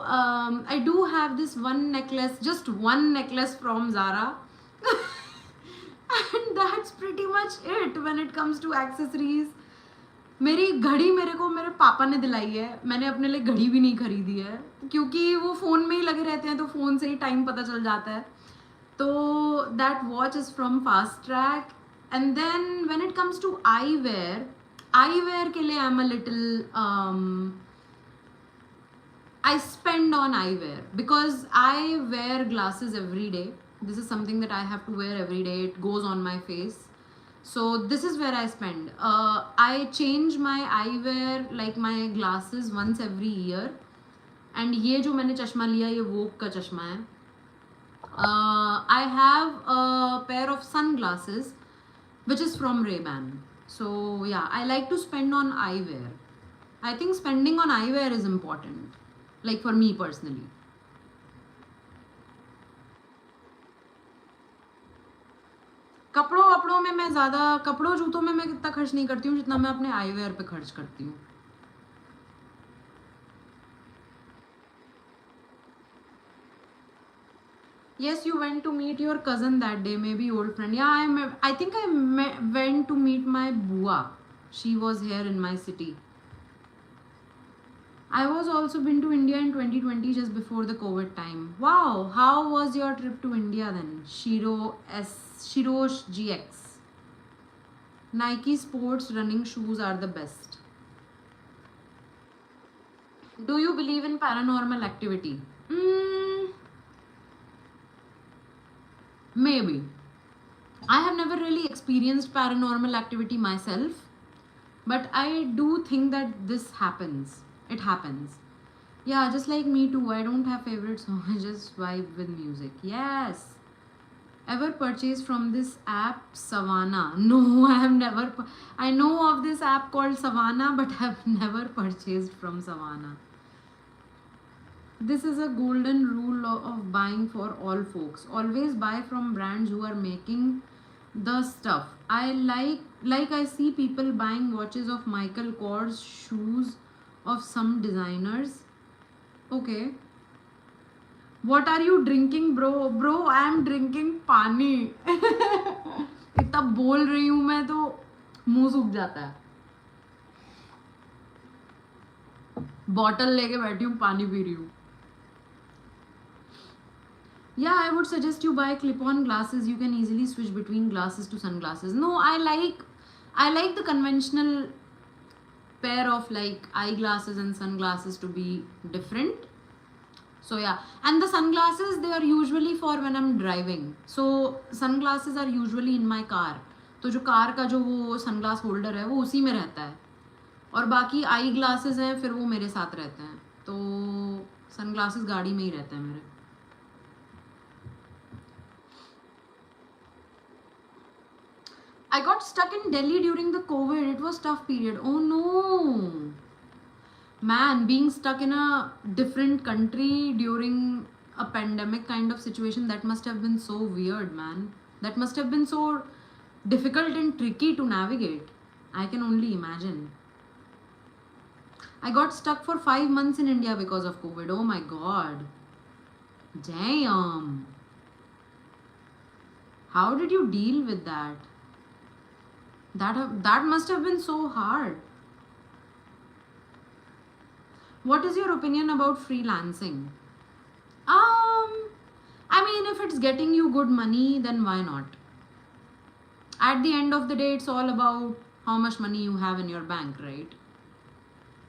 Speaker 1: I do have this one necklace, just one necklace from Zara. And that's pretty much it when it comes to accessories. मेरी घड़ी मेरे को मेरे पापा ने दिलाई है. मैंने अपने लिए घड़ी भी नहीं खरीदी है क्योंकि वो फ़ोन में ही लगे रहते हैं, तो फ़ोन से ही टाइम पता चल जाता है. तो that watch is from Fast Track. And then when it comes to eyewear के लिए I'm a little I spend on eyewear because I wear glasses every day. This is something that I have to wear every day. It goes on my face. So this is where I spend. I change my eyewear, like my glasses, once every year. And ये जो मैंने चश्मा लिया ये वोक का चश्मा है. I have a pair of sunglasses which is from Ray-Ban. So yeah, I like to spend on eyewear. I think spending on eyewear is important, like for me personally. कपड़ों में मैं ज़्यादा कपड़ों जूतों में मैं कितना खर्च नहीं करती हूँ जितना मैं अपने आईवेयर पे खर्च करती हूँ. Yes, you went to meet your cousin that day, maybe old friend. Yeah, I think went to meet my bua. She was here in my city. I was also been to India in 2020 just before the COVID time. Wow, how was your trip to India then? Shirosh GX. Nike sports running shoes are the best. Do you believe in paranormal activity? Maybe. I have never really experienced paranormal activity myself, but I do think that this happens. It happens. Yeah, just like me too. I don't have favorite song. I just vibe with music. Yes. Ever purchased from this app Savannah? No, I have never. I know of this app called Savannah, but have never purchased from Savannah. This is a golden rule of buying for all folks. Always buy from brands who are making the stuff. I see people buying watches of Michael Kors, shoes of some designers. Okay. What are you drinking, bro? Bro, I am drinking पानी. इतना बोल रही हूँ मैं तो मुंह सूख जाता है. बॉटल लेके बैठी हूँ, पानी पी रही हूँ. Yeah, I would suggest you buy clip-on glasses. You can easily switch between glasses to sunglasses. No, I like the conventional pair of like eyeglasses and sunglasses to be different. So yeah, and the sunglasses, they are usually for when I'm driving. So sunglasses are usually in my car. तो जो car का जो वो sunglass holder है वो उसी में रहता है, और बाकी आई ग्लासेस हैं फिर वो मेरे साथ रहते हैं. तो सनग्लासेस गाड़ी में ही रहते हैं मेरे. I got stuck in Delhi during the COVID. It was tough period. Oh no. Man, being stuck in a different country during a pandemic kind of situation, that must have been so weird, man. That must have been so difficult and tricky to navigate. I can only imagine. I got stuck for 5 months in India because of COVID. Oh my god. Damn. How did you deal with that? That must have been so hard. What is your opinion about freelancing? I mean, if it's getting you good money, then why not? At the end of the day, it's all about how much money you have in your bank, right?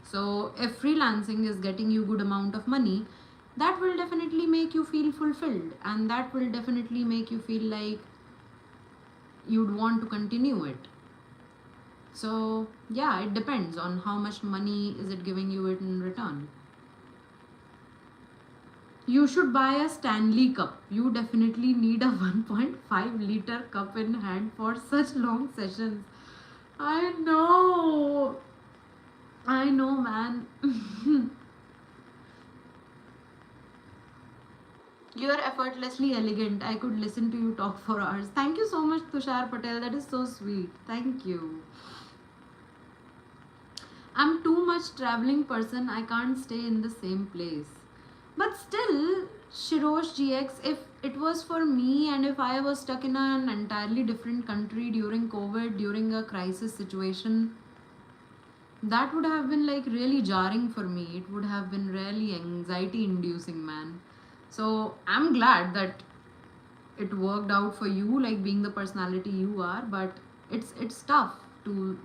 Speaker 1: So if freelancing is getting you good amount of money, that will definitely make you feel fulfilled, and that will definitely make you feel like you'd want to continue it. So yeah, it depends on how much money is it giving you in return. You should buy a Stanley cup. You definitely need a 1.5 liter cup in hand for such long sessions. I know, man. You are effortlessly elegant. I could listen to you talk for hours. Thank you so much, Tushar Patel. That is so sweet. Thank you. I'm too much traveling person. I can't stay in the same place. But still, Shirosh GX, if it was for me and if I was stuck in an entirely different country during COVID, during a crisis situation, that would have been like really jarring for me. It would have been really anxiety inducing, man. So I'm glad that it worked out for you, like being the personality you are, but it's tough to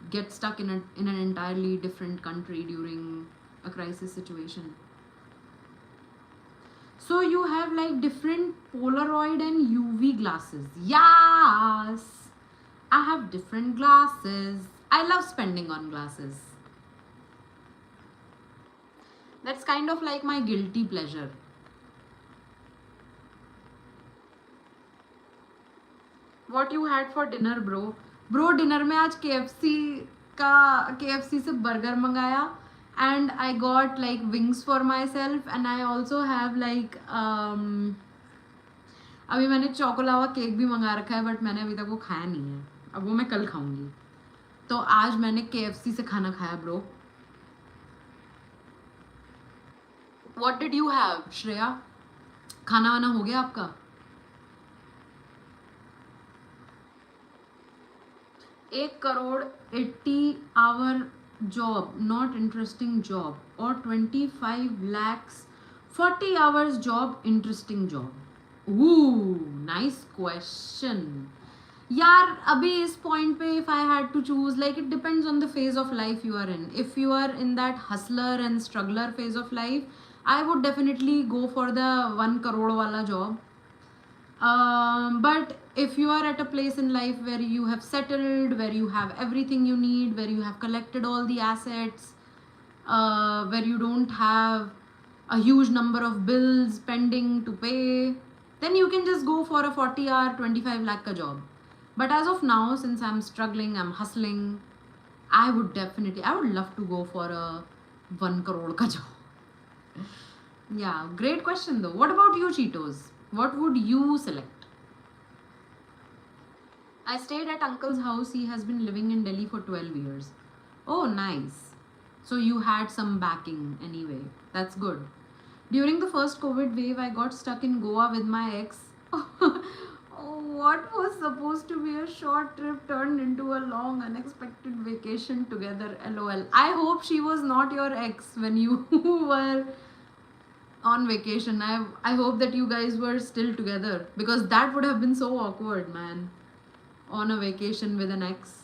Speaker 1: get stuck in an entirely different country during a crisis situation. So you have like different Polaroid and UV glasses. Yes, I have different glasses. I love spending on glasses. That's kind of like my guilty pleasure. What you had for dinner, bro? Bro, dinner में आज KFC से burger मंगाया, and I got like wings for myself, and I also have like अभी मैंने choco lava cake भी मंगा रखा है, बट मैंने अभी तक वो खाया नहीं है. अब वो मैं कल खाऊंगी. तो आज मैंने KFC से खाना खाया, bro. What did you have, Shreya? खाना वाना हो गया आपका? 1 crore 80 hour job, not interesting job, or 25 lakhs 40 hours job, interesting job? Ooh, nice question. यार अभी इस पॉइंट पे if I had to choose, like it depends on the phase of life you are in. If you are in that hustler and struggler phase of life, I would definitely go for the 1 crore wala job. But if you are at a place in life where you have settled, where you have everything you need, where you have collected all the assets, where you don't have a huge number of bills pending to pay, then you can just go for a 40 hour 25 lakh ka job. But as of now, since I'm struggling, I'm hustling, I would love to go for a 1 crore ka job. Yeah, great question though. What about you, Cheetos? What would you select? I stayed at uncle's house. He has been living in Delhi for 12 years. Oh, nice. So you had some backing anyway. That's good. During the first COVID wave, I got stuck in Goa with my ex. What was supposed to be a short trip turned into a long, unexpected vacation together. LOL. I hope she was not your ex when you were on vacation. I hope that you guys were still together, because that would have been so awkward, man. On a vacation with an ex.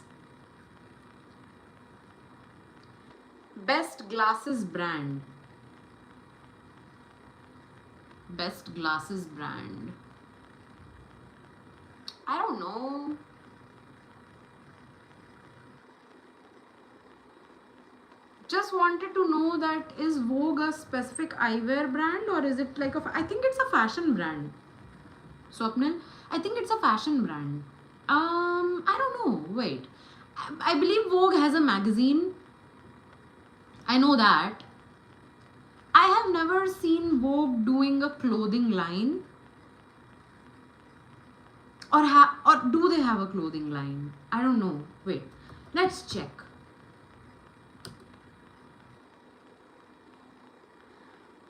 Speaker 1: Best glasses brand. Best glasses brand. I don't know. Just wanted to know that is Vogue a specific eyewear brand, or is it like I think it's a fashion brand. Swapnil, I think it's a fashion brand. I don't know. Wait. I believe Vogue has a magazine. I know that. I have never seen Vogue doing a clothing line. Or do they have a clothing line? I don't know. Wait. Let's check.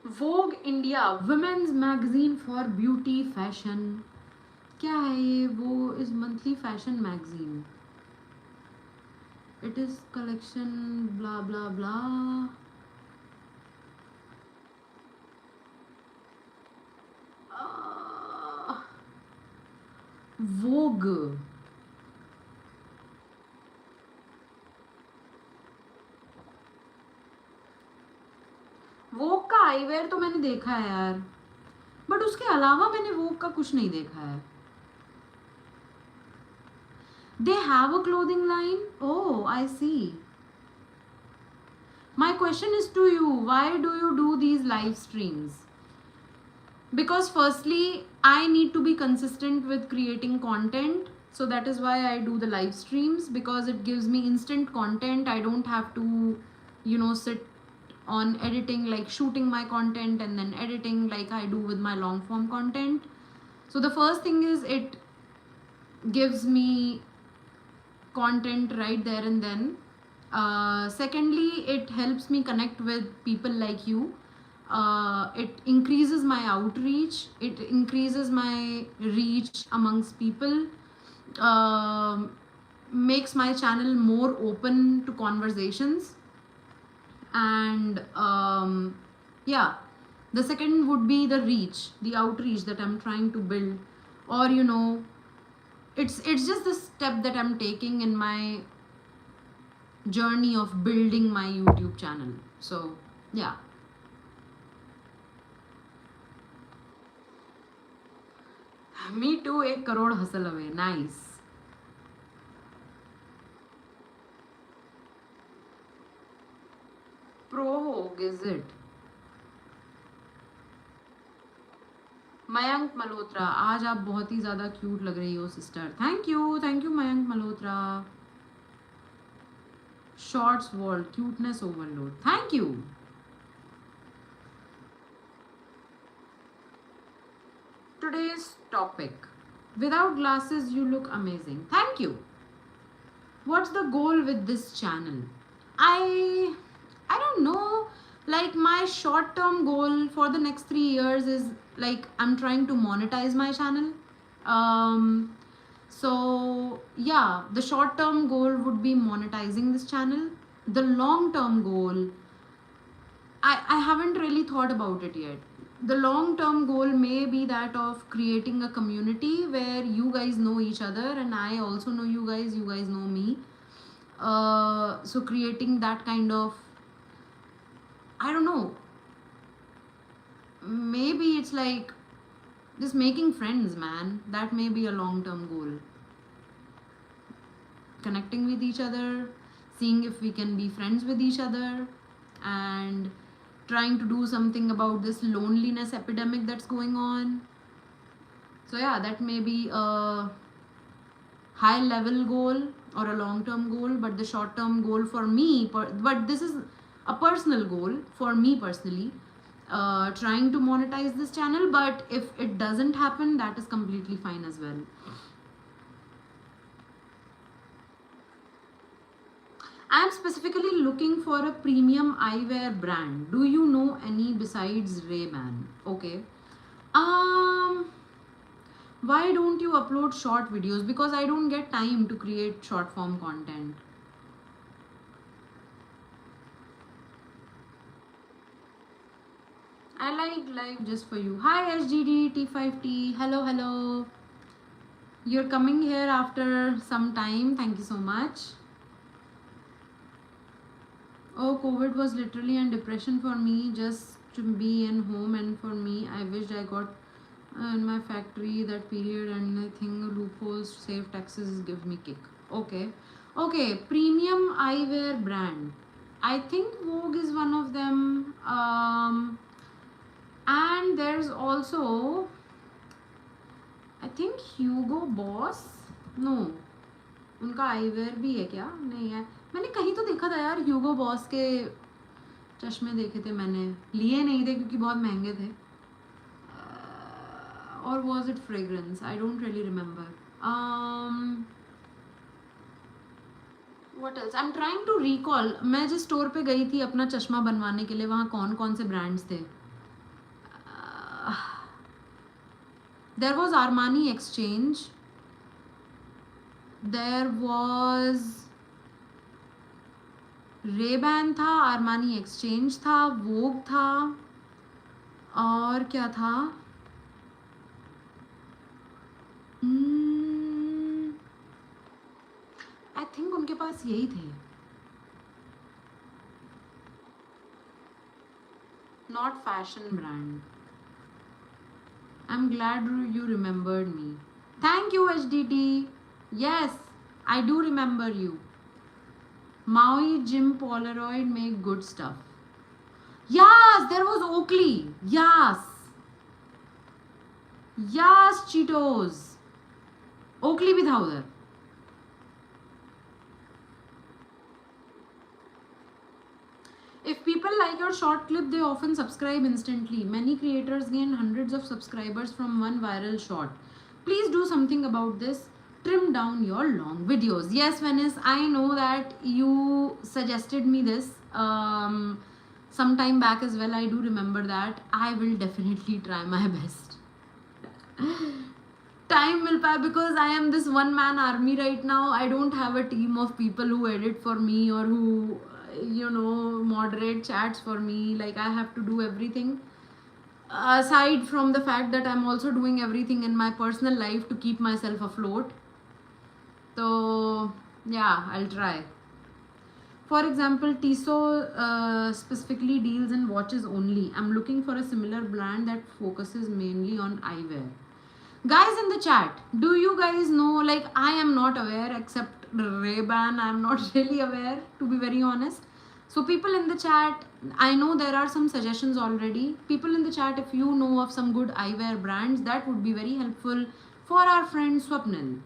Speaker 1: Vogue India, women's magazine for beauty, fashion. क्या है ये? वो is monthly fashion magazine. It is collection blah blah blah. Vogue. वोग का eyewear तो मैंने देखा है यार, बट उसके अलावा मैंने वोग का कुछ नहीं देखा है. They have a clothing line? Oh, I see. My question is to you, why do you do these live streams? Because firstly, I need to be consistent with creating content. So that is why I do the live streams, because it gives me instant content. I don't have to, sit on editing, like shooting my content and then editing like I do with my long form content. So the first thing is it gives me content right there and then. Secondly, it helps me connect with people like you. It increases my outreach, it increases my reach amongst people, makes my channel more open to conversations. And yeah, the second would be the reach, the outreach that I'm trying to build, or it's just the step that I'm taking in my journey of building my YouTube channel. So yeah. Me too, 1 crore hustle away. Nice. Pro Vogue, is it? Mayank Malhotra, आज आप बहुत ही ज़्यादा cute लग रही हो sister. Thank you Mayank Malhotra. Shorts world, cuteness overload. Thank you. Today's topic: without glasses you look amazing. Thank you. What's the goal with this channel? I don't know. Like my short term goal for the next 3 years is like I'm trying to monetize my channel. So yeah, the short term goal would be monetizing this channel. The long term goal, I haven't really thought about it yet. The long term goal may be that of creating a community where you guys know each other and I also know you guys know me. So creating that kind of, I don't know, maybe it's like just making friends, man. That may be a long term goal. Connecting with each other, seeing if we can be friends with each other, and trying to do something about this loneliness epidemic that's going on. So yeah, that may be a high level goal or a long term goal, but the short term goal for me, but this is a personal goal for me personally, trying to monetize this channel. But if it doesn't happen, that is completely fine as well. I am specifically looking for a premium eyewear brand. Do you know any besides Ray-Ban? Okay. Um, why don't you upload short videos? Because I don't get time to create short form content. I like live just for you. Hi SGD T5T. Hello, hello. You're coming here after some time. Thank you so much. Oh, COVID was literally a depression for me, just to be in home, and for me, I wished I got in my factory that period, and I think loopholes to save taxes give me kick. Okay. Okay, premium eyewear brand. I think Vogue is one of them. And there's also, I think Hugo Boss. No, उनका eyewear भी है क्या? नहीं है. मैंने कहीं तो देखा था यार, ह्यूगो बॉस के चश्मे देखे थे मैंने, लिए नहीं थे क्योंकि बहुत महंगे थे. Or was it fragrance? I don't really remember. What else? I'm trying to recall. मैं जिस स्टोर पे गई थी अपना चश्मा बनवाने के लिए, वहाँ कौन कौन से ब्रांड्स थे? There was Armani Exchange. There was Ray-Ban था, Armani Exchange था, Vogue था, और क्या था? I think उनके पास यही थे. Not fashion brand. I'm glad you remembered me. Thank you HDT. Yes, I do remember you. Maui Jim Polaroid make good stuff. Yes, there was Oakley. Yes. Yes, Cheetos. Oakley भी था उधर. If people like your short clip, they often subscribe instantly. Many creators gain hundreds of subscribers from one viral short. Please do something about this. Trim down your long videos. Yes, Venice, I know that you suggested me this some time back as well. I do remember that. I will definitely try my best. Time will pass because I am this one man army right now. I don't have a team of people who edit for me or who moderate chats for me. Like, I have to do everything aside from the fact that I'm also doing everything in my personal life to keep myself afloat. So yeah, I'll try. For example, Tissot specifically deals in watches only. I'm looking for a similar brand that focuses mainly on eyewear. Guys in the chat, do you guys know, like, I am not aware except Ray-Ban. I'm not really aware, to be very honest. So people in the chat, I know there are some suggestions already. People in the chat, if you know of some good eyewear brands, that would be very helpful for our friend Swapnil.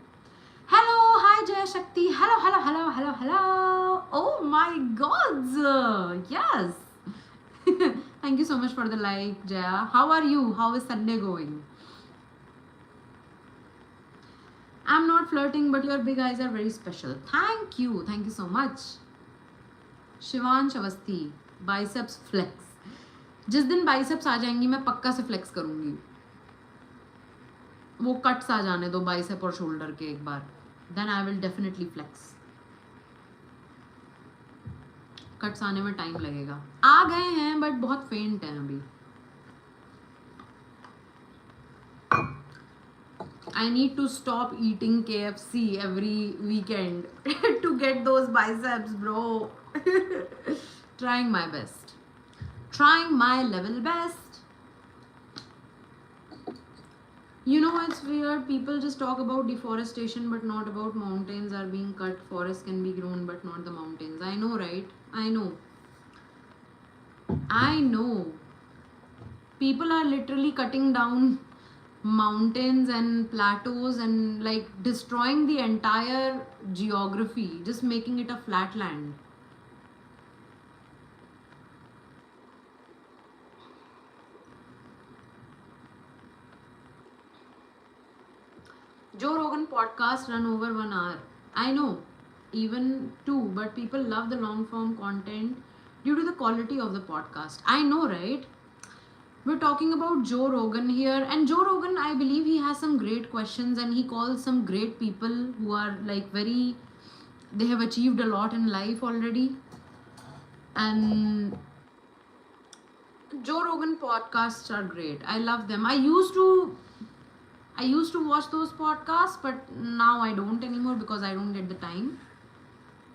Speaker 1: Hello, hi Jaya Shakti. Hello, hello, hello, hello, hello. Oh my God. Yes. Thank you so much for the like, Jaya. How are you? How is Sunday going? I'm not flirting, but your big eyes are very special. Thank you. Thank you so much. Shivan Shavasti. Biceps flex. जिस दिन biceps आ जाएंगी मैं पक्का से flex करूंगी. वो cuts आ जाने दो बाइसेप और शोल्डर के एक बार, then I will definitely flex. Cuts आने में टाइम लगेगा. आ गए हैं बट बहुत फेंट हैं अभी. I need to stop eating KFC every weekend to get those biceps, bro. Trying my best. Trying my level best. You know, it's weird. People just talk about deforestation but not about mountains are being cut. Forests can be grown but not the mountains. I know, right? I know. I know. People are literally cutting down mountains and plateaus and like destroying the entire geography, just making it a flat land. Joe Rogan podcast run over 1 hour. I know, even 2, but people love the long form content due to the quality of the podcast. I know, right? We're talking about Joe Rogan here, and Joe Rogan, I believe he has some great questions and he calls some great people who are like they have achieved a lot in life already. And Joe Rogan podcasts are great. I love them. I used to watch those podcasts, but now I don't anymore because I don't get the time.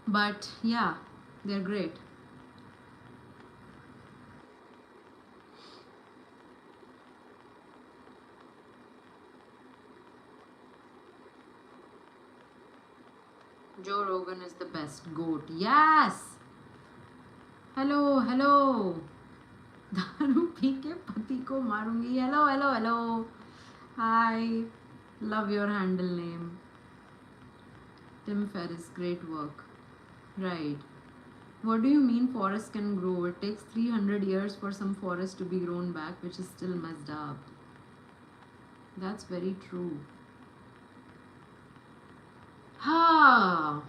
Speaker 1: But yeah, they're great. Joe Rogan is the best goat. Yes. Hello, hello. दारू P के पति को मारूंगी. Hello, hello, hello. Hi. Love your handle name. Tim Ferriss, great work. Right. What do you mean forests can grow? It takes 300 years for some forest to be grown back, which is still messed up. That's very true. Ha.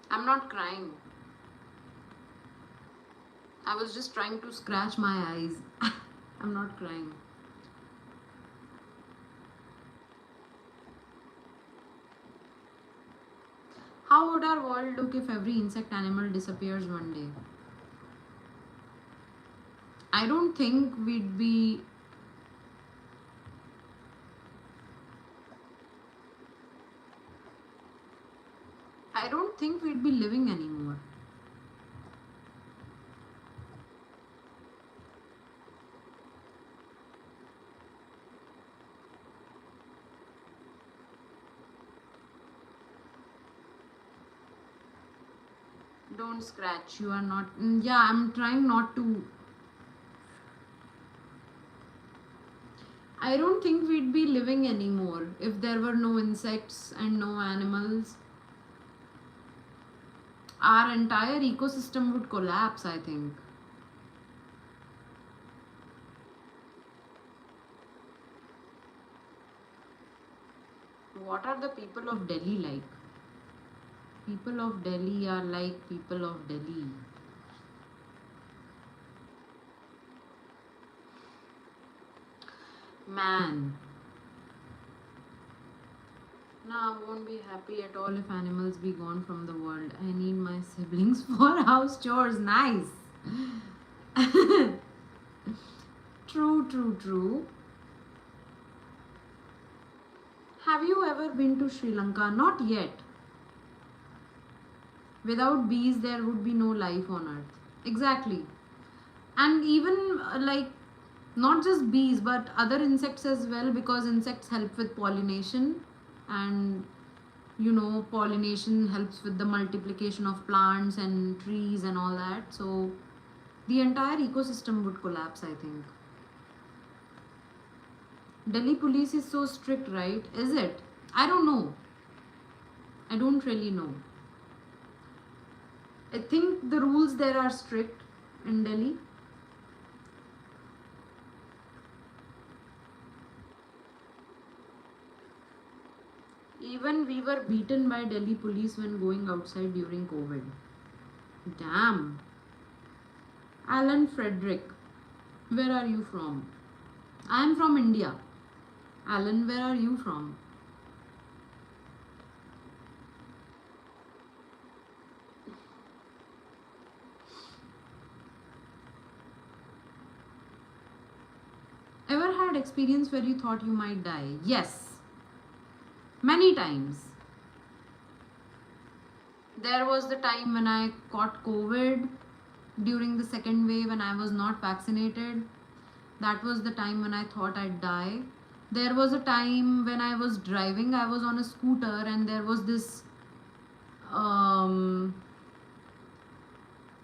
Speaker 1: I'm not crying. I was just trying to scratch my eyes. I'm not crying. How would our world look if every insect animal disappears one day? I don't think we'd be. I don't think we'd be living anymore. Don't scratch. You are not. Yeah, I'm trying not to. I don't think we'd be living anymore if there were no insects and no animals. Our entire ecosystem would collapse, I think. What are the people of Delhi like? People of Delhi are like people of Delhi. Man. No, I won't be happy at all if animals be gone from the world. I need my siblings for house chores. Nice. True, true, true. Have you ever been to Sri Lanka? Not yet. Without bees, there would be no life on earth. Exactly. And even like not just bees but other insects as well, because insects help with pollination and pollination helps with the multiplication of plants and trees and all that. So the entire ecosystem would collapse, I think. Delhi police is so strict, right? Is it? I don't know. I don't really know. I think the rules there are strict in Delhi. Even we were beaten by Delhi police when going outside during COVID. Damn. Alan Frederick, where are you from? I am from India. Alan, where are you from? Ever had experience where you thought you might die? Yes, many times. There was the time when I caught COVID during the second wave when I was not vaccinated. That was the time when I thought I'd die. There was a time when I was driving, I was on a scooter, and there was this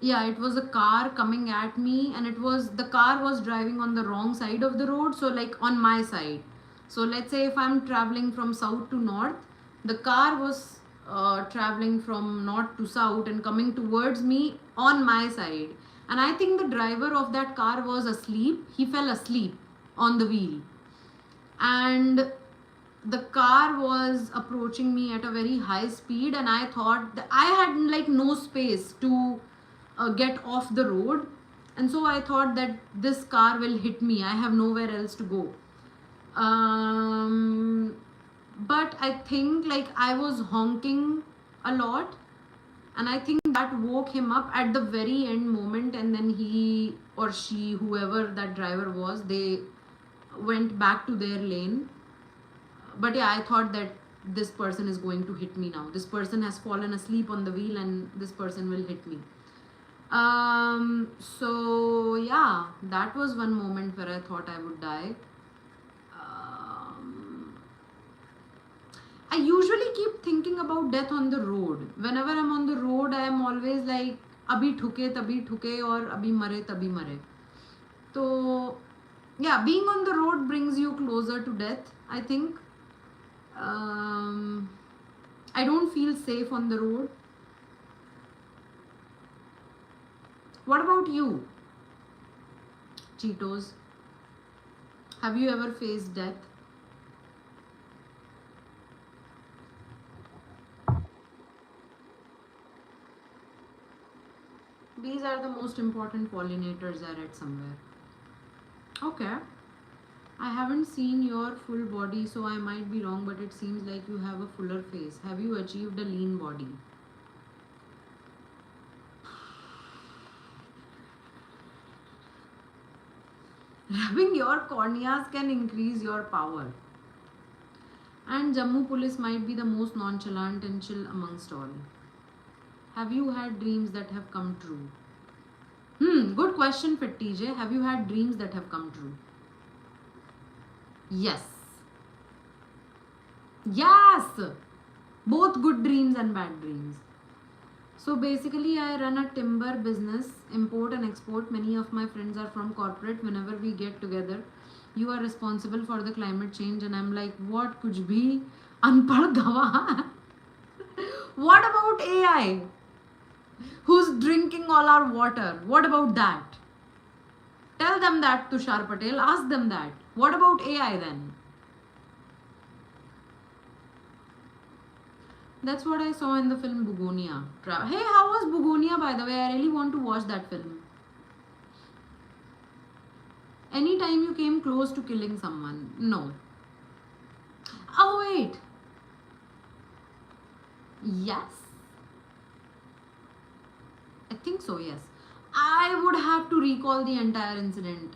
Speaker 1: it was a car coming at me, and the car was driving on the wrong side of the road, so like on my side. So let's say if I'm traveling from south to north, the car was traveling from north to south and coming towards me on my side, and I think the driver of that car was asleep. He fell asleep on the wheel, and the car was approaching me at a very high speed, and I thought that I had like no space to get off the road, and so I thought that this car will hit me. I have nowhere else to go. But I think like I was honking a lot, and I think that woke him up at the very end moment, and then he or she, whoever that driver was, they went back to their lane. But yeah, I thought that this person is going to hit me now. This person has fallen asleep on the wheel, and this person will hit me. So yeah, that was one moment where I thought I would die. I usually keep thinking about death on the road. Whenever I'm on the road, I am always like, abhi thuke or abhi mare tabhi mare. So yeah, being on the road brings you closer to death, I think. I don't feel safe on the road. What about you, Cheetos? Have you ever faced death? Bees are the most important pollinators, I read somewhere. Okay. I haven't seen your full body, so I might be wrong, but it seems like you have a fuller face. Have you achieved a lean body? Rubbing your corneas can increase your power. And Jammu police might be the most nonchalant and chill amongst all. Have you had dreams that have come true? Good question, Fit TJ. Have you had dreams that have come true? Yes. Yes! Both good dreams and bad dreams. So basically, I run a timber business, import and export. Many of my friends are from corporate. Whenever we get together, you are responsible for the climate change, and I'm like, what kuch bhi unpad gawa. What about AI? Who's drinking all our water? What about that? Tell them that, Tushar Patel. Ask them that. What about AI then? That's what I saw in the film Bugonia. Hey, how was Bugonia, by the way? I really want to watch that film. Anytime you came close to killing someone? No. Oh, wait. Yes. I think so, yes. I would have to recall the entire incident.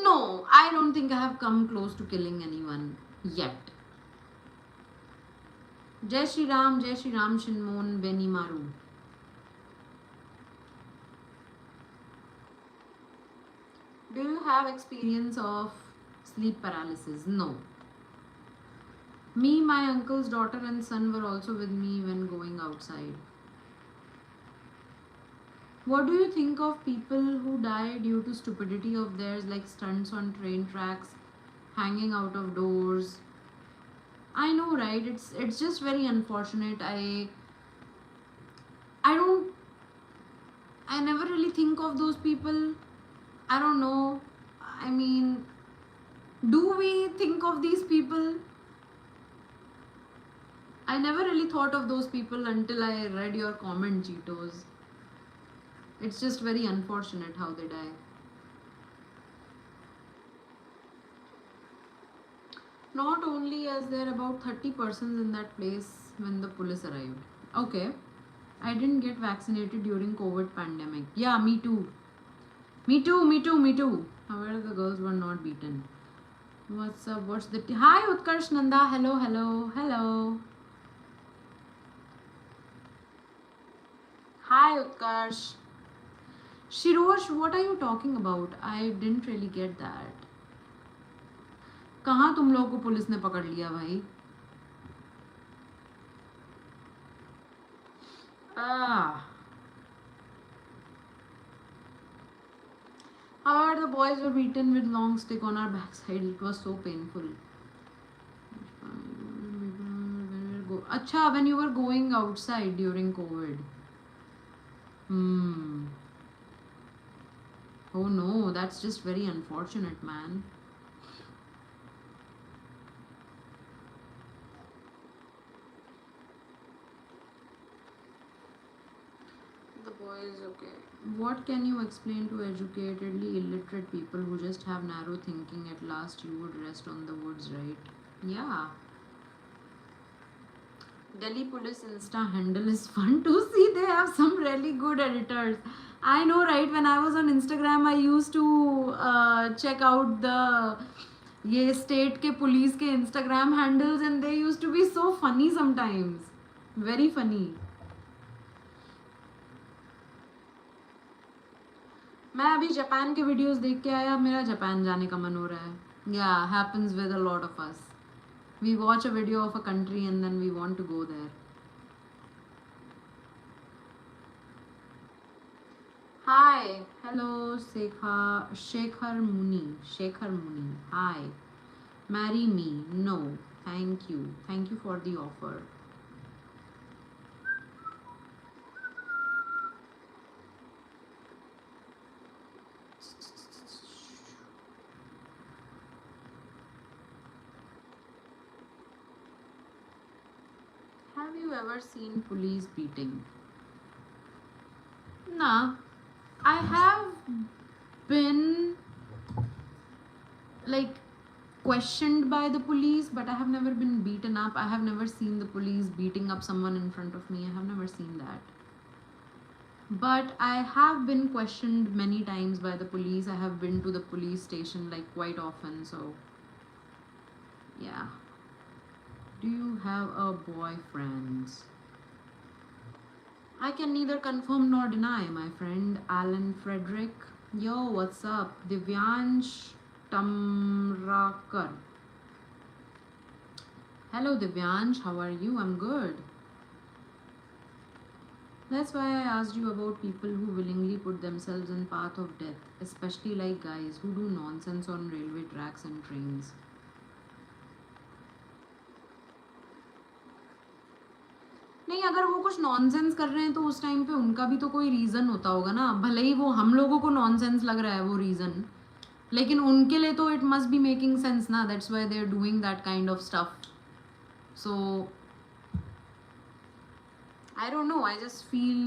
Speaker 1: No, I don't think I have come close to killing anyone yet. Jai Shri Ram, Shinmon, Beni Maru. Do you have experience of sleep paralysis? No. Me, my uncle's daughter and son were also with me when going outside. What do you think of people who die due to stupidity of theirs, like stunts on train tracks, hanging out of doors? I know, right? It's just very unfortunate. I don't I never really think of those people. I don't know. I mean, do we think of these people? I never really thought of those people until I read your comment, Cheetos. It's just very unfortunate how they die. Not only as there about 30 persons in that place when the police arrived. Okay. I didn't get vaccinated during COVID pandemic. Yeah, me too. Me too, me too, me too. However, the girls were not beaten. What's up? What's the Hi Utkarsh Nanda. Hello, hello, hello. Hi Utkarsh. Shirosh, what are you talking about? I didn't really get that. कहाँ तुम लोगों को police ने पकड़ लिया भाई? Ah. However, the boys were beaten with long stick on our backside. It was so painful. Acha, when you were going outside during COVID. Hmm. Oh no, that's just very unfortunate, man. The boys, okay. What can you explain to educatedly illiterate people who just have narrow thinking? At last, you would rest on the woods, right? Yeah. Delhi Police Insta handle is fun to see. They have some really good editors. I know, right? When I was on Instagram, I used to check out the ये state के police के Instagram handles, and they used to be so funny sometimes. Very funny. मैं अभी Japan के videos देख के आया, मेरा जापान जाने का मन हो रहा है. Yeah, happens with a lot of us. We watch a video of a country and then we want to go there. Hi, hello, Shekhar Muni. Hi, marry me? No, thank you. Thank you for the offer. Have you ever seen police beating? Nah, I have been like questioned by the police, but I have never been beaten up. I have never seen the police beating up someone in front of me. I have never seen that. But I have been questioned many times by the police. I have been to the police station like quite often, so yeah. Do you have a boyfriend? I can neither confirm nor deny, my friend Alan Frederick. Yo, what's up? Divyansh Tamrakar. Hello Divyansh, how are you? I'm good. That's why I asked you about people who willingly put themselves in path of death, especially like guys who do nonsense on railway tracks and trains. नहीं, अगर वो कुछ nonsense कर रहे हैं तो उस time पे उनका भी तो कोई रीज़न होता होगा ना. भले ही वो हम लोगों को नॉनसेंस लग रहा है वो रीज़न, लेकिन उनके लिए तो it must be making sense ना. That's why they are doing that kind of stuff. So I don't know, I just feel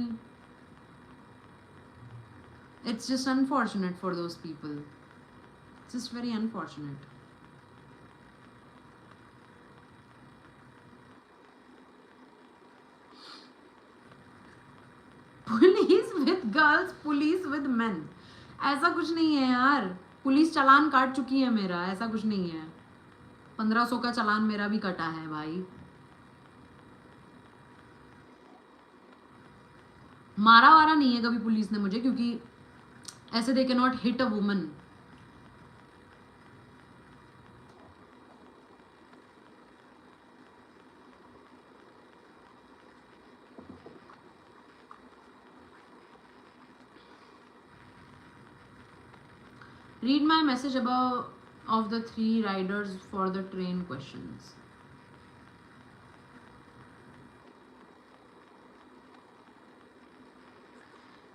Speaker 1: it's just unfortunate for those people. It's just very unfortunate. Police with girls, police with men. ऐसा कुछ नहीं है यार. Police चालान काट चुकी है मेरा. ऐसा कुछ नहीं है. 1500 का चालान मेरा भी कटा है भाई. मारा वारा नहीं है कभी पुलिस ने मुझे, क्योंकि ऐसे they can not hit a woman. Read my message above of the 3 riders for the train questions.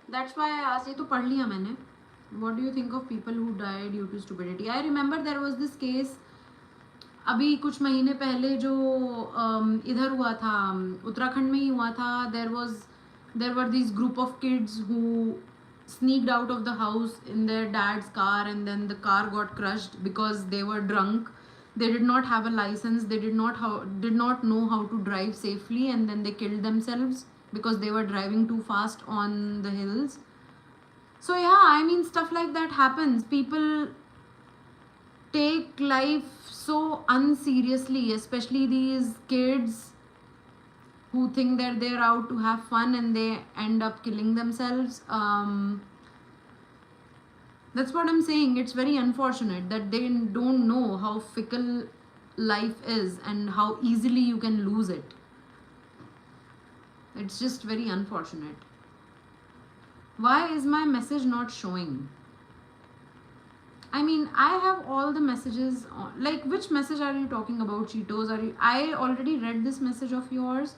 Speaker 1: That's why I asked. ये तो पढ़ लिया मैंने. What do you think of people who died due to stupidity? I remember there was this case अभी कुछ महीने पहले जो इधर हुआ था, उत्तराखंड में ही हुआ था. There were these group of kids who sneaked out of the house in their dad's car, and then the car got crushed because they were drunk. They did not have a license. They did not know how to drive safely, and then they killed themselves because they were driving too fast on the hills. So yeah, I mean, stuff like that happens. People take life so unseriously, especially these kids who think that they're out to have fun and they end up killing themselves. That's what I'm saying. It's very unfortunate that they don't know how fickle life is and how easily you can lose it. It's just very unfortunate. Why is my message not showing? I mean, I have all the messages on, like, which message are you talking about, Cheetos? I already read this message of yours.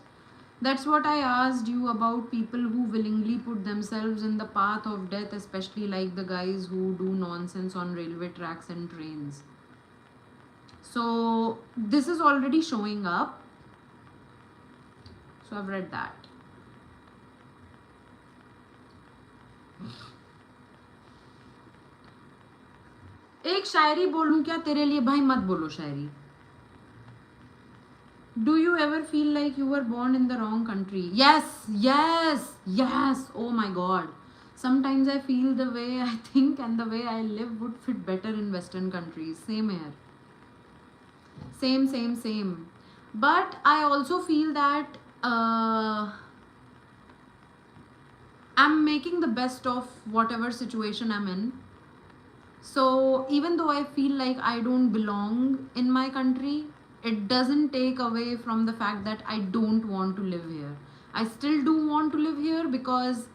Speaker 1: That's what I asked you about, people who willingly put themselves in the path of death, especially like the guys who do nonsense on railway tracks and trains. So this is already showing up. So I've read that. एक शायरी बोलूं क्या तेरे लिए? भाई मत बोलो शायरी. Do you ever feel like you were born in the wrong country? Yes. Oh my god. Sometimes I feel the way I think and the way I live would fit better in Western countries. Same here. Same. But I also feel that I'm making the best of whatever situation I'm in. So even though I feel like I don't belong in my country, it doesn't take away from the fact that I don't want to live here. I still do want to live here because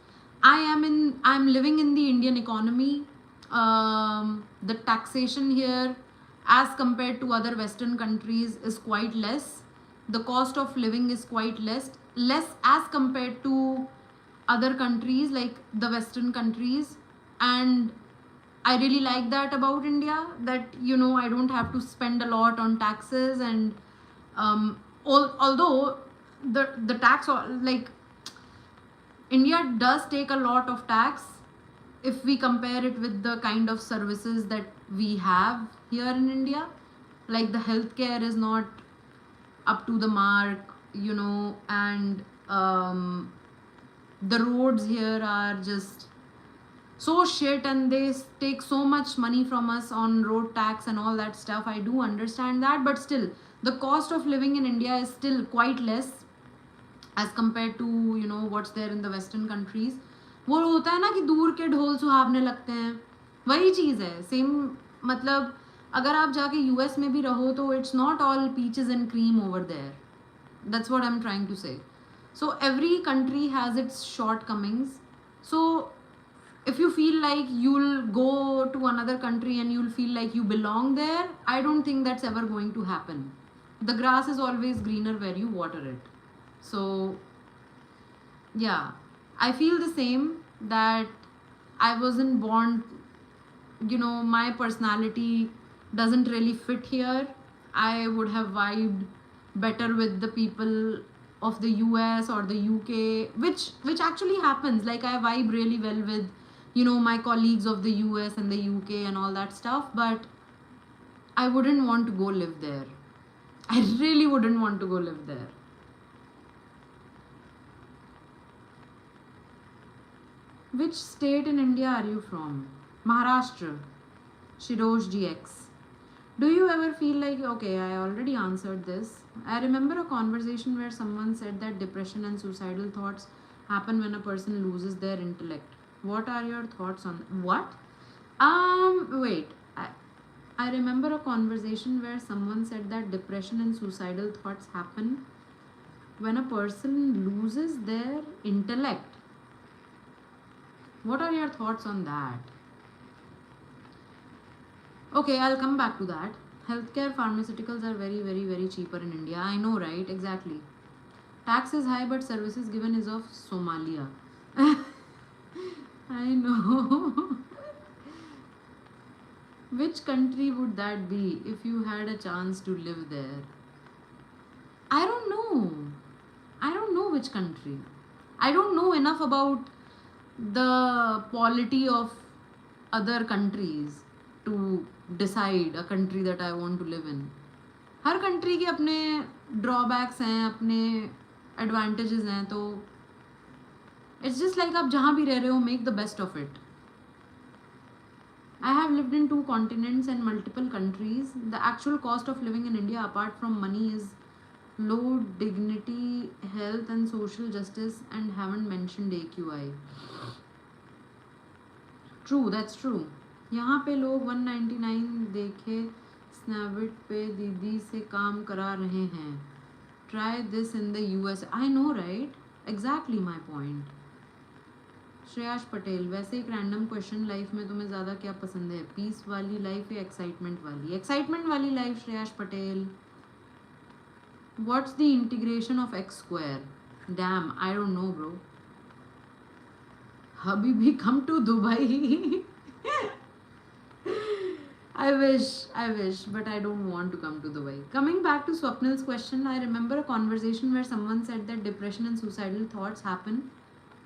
Speaker 1: I'm living in the Indian economy. The taxation here as compared to other Western countries is quite less. The cost of living is quite less as compared to other countries like the Western countries. And I really like that about India, that, you know, I don't have to spend a lot on taxes. And although the tax, like, India does take a lot of tax if we compare it with the kind of services that we have here in India. Like the healthcare is not up to the mark, you know, and the roads here are just so shit, and they take so much money from us on road tax and all that stuff. I do understand that, but still the cost of living in India is still quite less as compared to, you know, what's there in the Western countries. वो होता है ना कि दूर के ढोल सुहावने लगते हैं, वही चीज़ है. सेम मतलब अगर आप जाके यूएस में भी रहो तो it's not all peaches and cream over there. That's what I'm trying to say. So every country has its shortcomings. So if you feel like you'll go to another country and you'll feel like you belong there, I don't think that's ever going to happen. The grass is always greener where you water it. So yeah, I feel the same, that I wasn't born, you know, my personality doesn't really fit here. I would have vibed better with the people of the US or the UK, which actually happens. Like I vibe really well with, you know, my colleagues of the US and the UK and all that stuff, but I wouldn't want to go live there. I really wouldn't want to go live there. Which state in India are you from? Maharashtra. Shirosh GX. Do you ever feel like, okay, I already answered this. I remember a conversation where someone said that depression and suicidal thoughts happen when a person loses their intellect. What are your thoughts on what? Wait. I remember a conversation where someone said that depression and suicidal thoughts happen when a person loses their intellect. What are your thoughts on that? Okay, I'll come back to that. Healthcare pharmaceuticals are very, very, very cheaper in India. I know, right? Exactly. Tax is high, but services given is of Somalia. I know. Which country would that be if you had a chance to live there? I don't know. I don't know which country. I don't know enough about the polity of other countries to decide a country that I want to live in. Her country के अपने drawbacks हैं, अपने advantages हैं, तो it's just like आप जहाँ भी रह रहे हो, make the best of it. I have lived in 2 continents and multiple countries. The actual cost of living in India, apart from money, is low dignity, health, and social justice, and haven't mentioned AQI. True, that's true. यहाँ पे लोग 199 देखे स्नैविट पे दीदी से काम करा रहे हैं. Try this in the US. I know, right? Exactly my point. श्रेयाश Patel, वैसे एक रैंडम क्वेश्चन, लाइफ में तुम्हें ज़्यादा क्या पसंद है, पीस वाली लाइफ या एक्साइटमेंट वाली? एक्साइटमेंट वाली life Shreyash Patel. What's the integration of X square? Damn, I don't know bro. हबीबी come to Dubai. I wish, but I don't want to come to Dubai. Coming back to Swapnil's question, I remember a conversation where someone said that depression and suicidal thoughts happen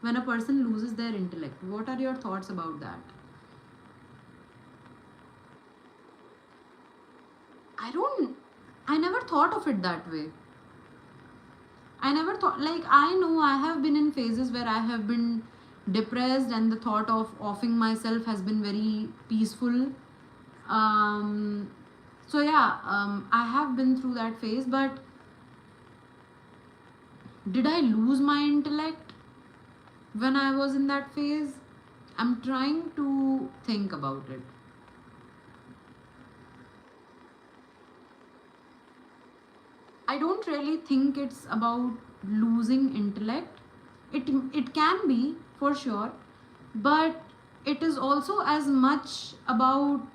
Speaker 1: when a person loses their intellect. What are your thoughts about that? I never thought of it that way. I never thought, like, I know I have been in phases where I have been depressed and the thought of offing myself has been very peaceful. So yeah, I have been through that phase, but did I lose my intellect when I was in that phase? I'm trying to think about it. I don't really think it's about losing intellect. It can be, for sure, but it is also as much about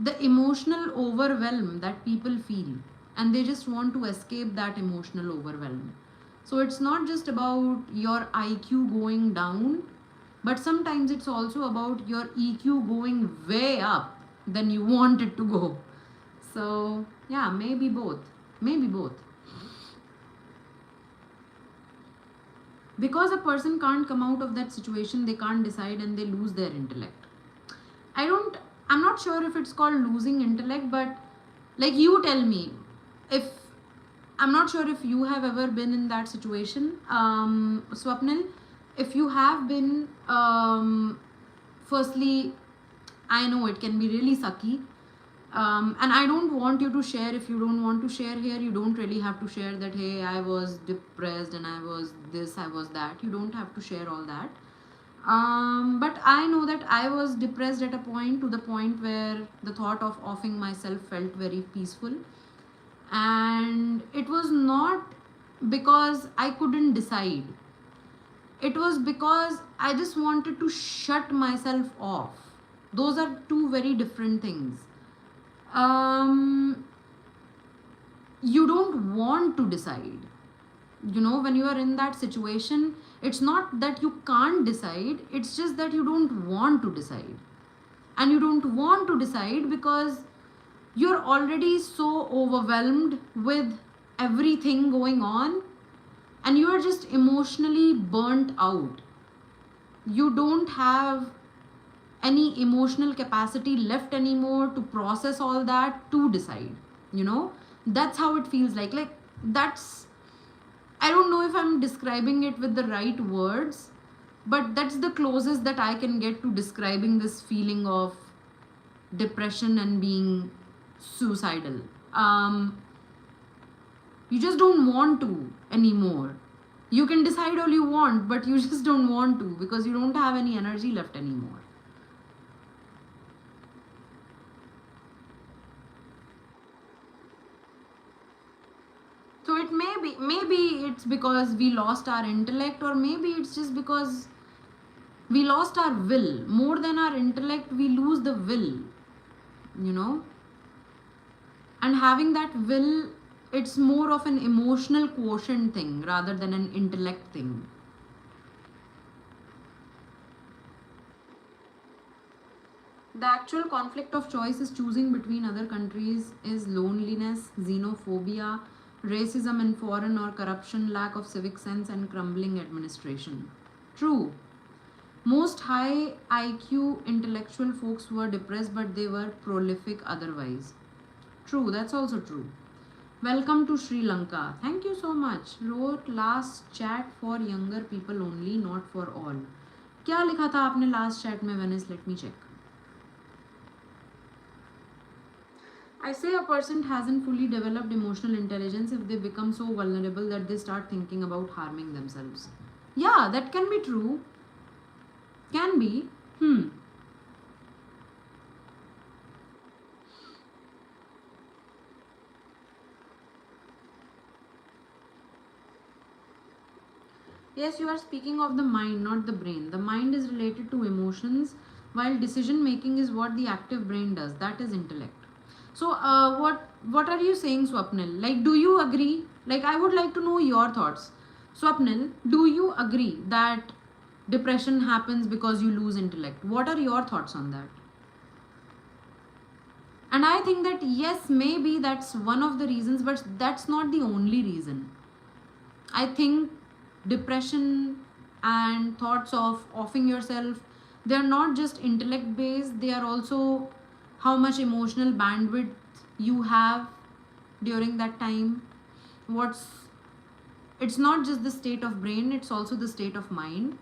Speaker 1: the emotional overwhelm that people feel, and they just want to escape that emotional overwhelm. So it's not just about your IQ going down, but sometimes it's also about your EQ going way up than you want it to go. So yeah, maybe both. Because a person can't come out of that situation, they can't decide and they lose their intellect. I'm not sure if it's called losing intellect, but like, you tell me, if I'm not sure if you have ever been in that situation, Swapnil. If you have been, firstly, I know it can be really sucky, and I don't want you to share. If you don't want to share here, you don't really have to share that, hey, I was depressed and I was this, I was that. You don't have to share all that. But I know that I was depressed at a point, to the point where the thought of offing myself felt very peaceful. And it was not because I couldn't decide. It was because I just wanted to shut myself off. Those are 2 very different things. You don't want to decide. When you are in that situation, it's not that you can't decide, it's just that you don't want to decide. And you don't want to decide because you're already so overwhelmed with everything going on, and you are just emotionally burnt out. You don't have any emotional capacity left anymore to process all that, to decide. That's how it feels like. That's, I don't know if I'm describing it with the right words, but that's the closest that I can get to describing this feeling of depression and being suicidal. You just don't want to anymore. You can decide all you want, but you just don't want to because you don't have any energy left anymore. So it maybe it's because we lost our intellect, or maybe it's just because we lost our will. More than our intellect, we lose the will. you know. And having that will, it's more of an emotional quotient thing rather than an intellect thing. The actual conflict of choice is choosing between other countries is loneliness, xenophobia, racism in foreign or corruption, lack of civic sense, and crumbling administration. True. Most high IQ intellectual folks were depressed, but they were prolific otherwise. True, that's also true. Welcome to Sri Lanka. Thank you so much. Wrote last chat for younger people only, not for all. क्या लिखा था आपने last chat में Venice? Let me check. I say a person hasn't fully developed emotional intelligence if they become so vulnerable that they start thinking about harming themselves. Yeah, that can be true. Can be. Yes, you are speaking of the mind, not the brain. The mind is related to emotions, while decision making is what the active brain does. That is intellect. So, what are you saying, Swapnil? Like, do you agree? Like, I would like to know your thoughts. Swapnil, do you agree that depression happens because you lose intellect? What are your thoughts on that? And I think that yes, maybe that's one of the reasons, but that's not the only reason. I think depression and thoughts of offing yourself, they're not just intellect based, they are also how much emotional bandwidth you have during that time. What's It's not just the state of brain, it's also the state of mind.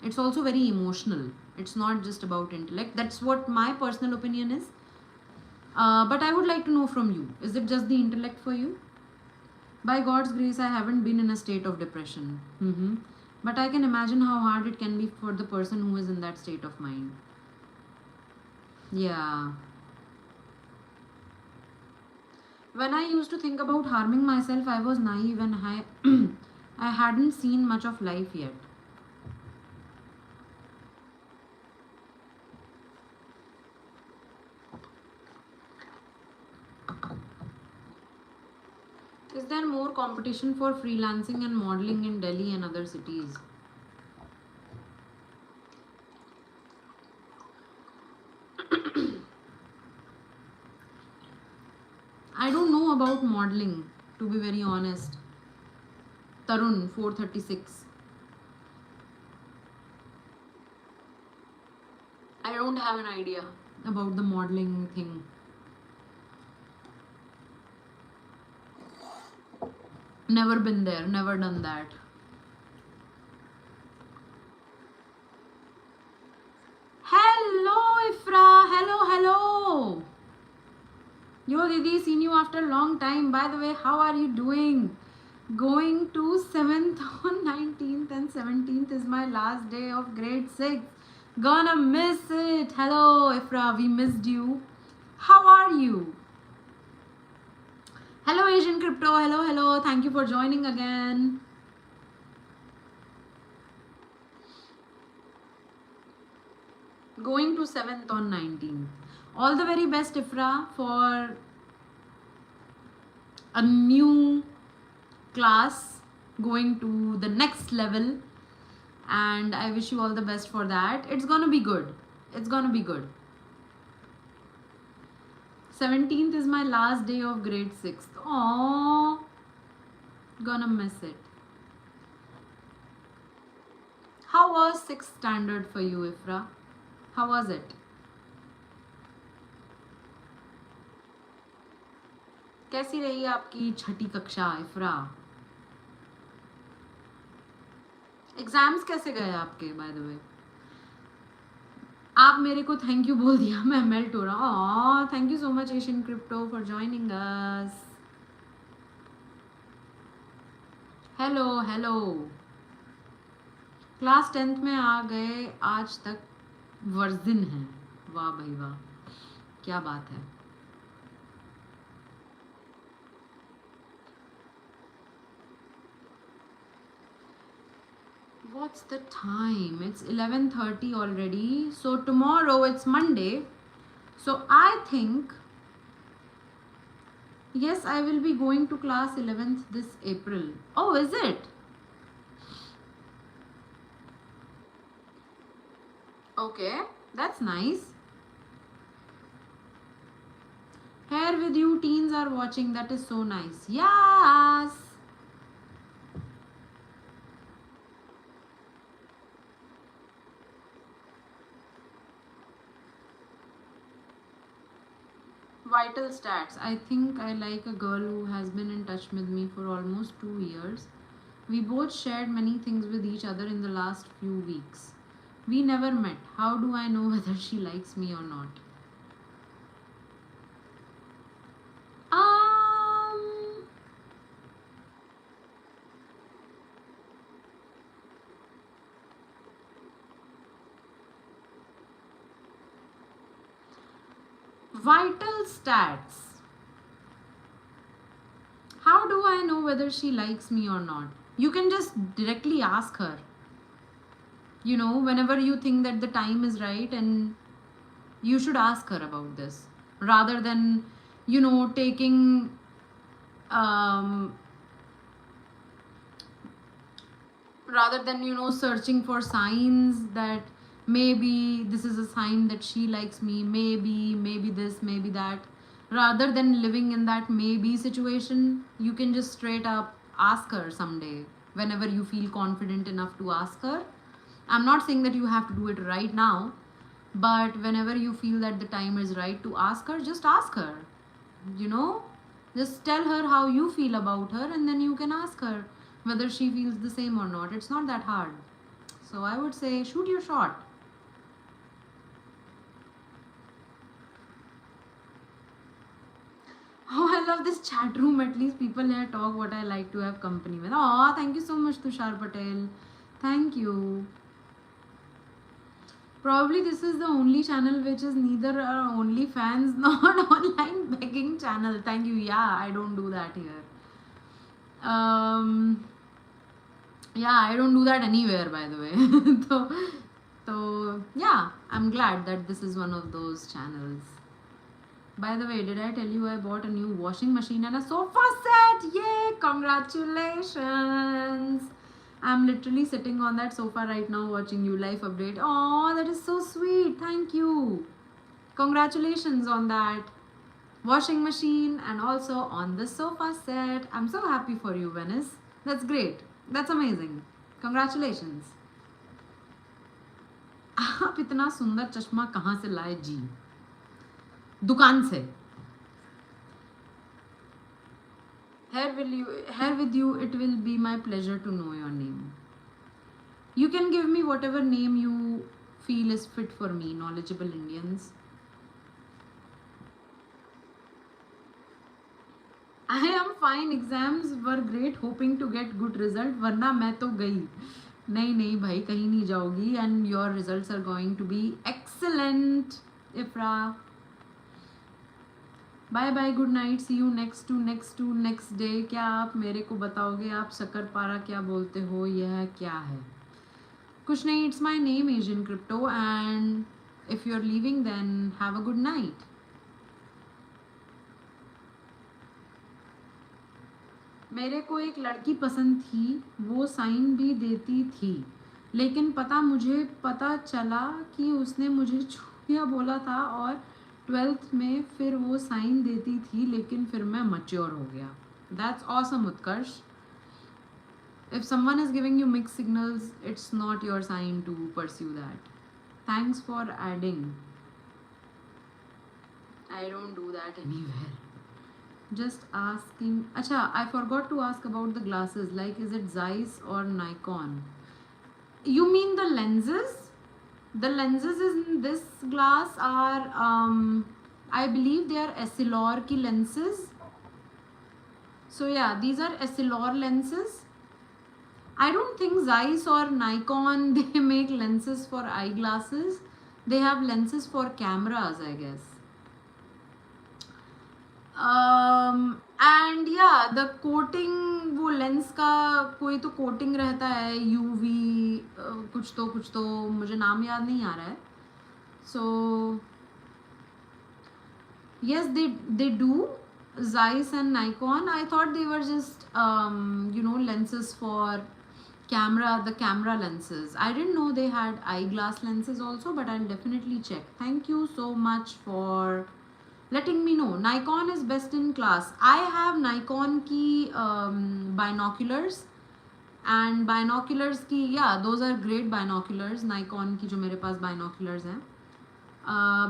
Speaker 1: It's also very emotional. It's not just about intellect. That's what my personal opinion is. But I would like to know from you, is it just the intellect for you? By God's grace, I haven't been in a state of depression. But I can imagine how hard it can be for the person who is in that state of mind. Yeah. When I used to think about harming myself, I was naive and I hadn't seen much of life yet. Is there more competition for freelancing and modeling in Delhi and other cities? I don't know about modeling, to be very honest. Tarun 436. I don't have an idea about the modeling thing. Never been there, never done that. Hello Ifra, hello. Yo Didi, seen you after a long time. By the way, how are you doing? Going to 7th on 19th and 17th is my last day of grade 6. Gonna miss it. Hello Ifra, we missed you. How are you? Hello Asian Crypto, hello. Thank you for joining again. Going to 7th on 19th. All the very best Ifra for a new class, going to the next level, and I wish you all the best for that. It's gonna be good. 17th is my last day of grade 6th. Aww, gonna miss it. How was 6th standard for you, Ifra? How was it? कैसी रही आपकी छठी कक्षा इफ्रा? Exams कैसे गए आपके? By the way, आप मेरे को थैंक यू बोल दिया, मैं मेल्ट हो रहा हूँ. Thank you so much Asian crypto for joining us. Hello. Class 10th में आ गए, आज तक वर्जिन है. वाह भाई वाह, क्या बात है. What's the time? It's 11:30 already. So tomorrow it's Monday. So I think, yes, I will be going to class 11th this April. Oh, is it? Okay, that's nice. Here with you teens are watching, that is so nice. Yes. Vital stats. I think I like a girl who has been in touch with me for almost 2 years. We both shared many things with each other in the last few weeks. We never met. How do I know whether she likes me or not? Um, Vital stats. How do I know whether she likes me or not? You can just directly ask her. You know, whenever you think that the time is right, and you should ask her about this rather than, taking um, rather than searching for signs that maybe this is a sign that she likes me, maybe this, maybe that. Rather than living in that maybe situation, you can just straight up ask her someday whenever you feel confident enough to ask her. I'm not saying that you have to do it right now, but whenever you feel that the time is right to ask her, just ask her. you know just tell her how you feel about her, and then you can ask her whether she feels the same or not. It's not that hard. So I would say shoot your shot. Oh, I love this chat room. At least people here talk what I like to have company with. Oh, thank you so much, Tushar Patel. Thank you. Probably this is the only channel which is neither OnlyFans nor online begging channel. Thank you. Yeah, I don't do that here. Yeah, I don't do that anywhere, by the way. so yeah, I'm glad that this is one of those channels. By the way, did I tell you I bought a new washing machine and a sofa set? Yay! Congratulations! I'm literally sitting on that sofa right now watching you life update. Oh, that is so sweet. Thank you. Congratulations on that washing machine and also on the sofa set. I'm so happy for you, Venice. That's great. That's amazing. Congratulations. आप इतना सुंदर चश्मा कहाँ से लाए जी? दुकान से. Here with you, it will be my pleasure to know your name. You can give me whatever name you feel is fit for me, knowledgeable Indians. I am fine. Exams were great, hoping to get good result. वरना मैं तो गई. नहीं भाई, कहीं नहीं जाओगी. And your results are going to be excellent, Ifra. Bye bye, good night, see you next day. क्या आप मेरे को बताओगे आप शक्करपारा क्या बोलते हो? यह क्या है? कुछ नहीं, it's my name Asian crypto, and if you are leaving then have a good night. मेरे को एक लड़की पसंद थी, वो साइन भी देती थी, लेकिन मुझे पता चला कि उसने मुझे छूया बोला था, और 12th में फिर वो साइन देती थी, लेकिन फिर मैं मैच्योर हो गया. That's awesome, Utkarsh. If someone is giving you mixed signals, it's not your sign to pursue that. Thanks for adding. I don't do that anywhere. Just asking. Acha, I forgot to ask about the glasses. Like, is it Zeiss or Nikon? You mean the lenses? The lenses in this glass are I believe they are Essilor ki lenses. So yeah, these are Essilor lenses. I don't think Zeiss or Nikon they make lenses for eyeglasses. They have lenses for cameras, I guess. And yeah, the coating, वो lens का कोई तो coating रहता है, UV कुछ तो मुझे नाम याद नहीं आ रहा है. So Yes, they do. Zeiss and Nikon. I thought they were just lenses for the camera lenses. I didn't know they had eyeglass lenses also, but I'll definitely check. Thank you so much for letting me know. Nikon is best in class. I have Nikon की binoculars, and binoculars की, yeah, those are great binoculars. Nikon की जो मेरे पास binoculars हैं.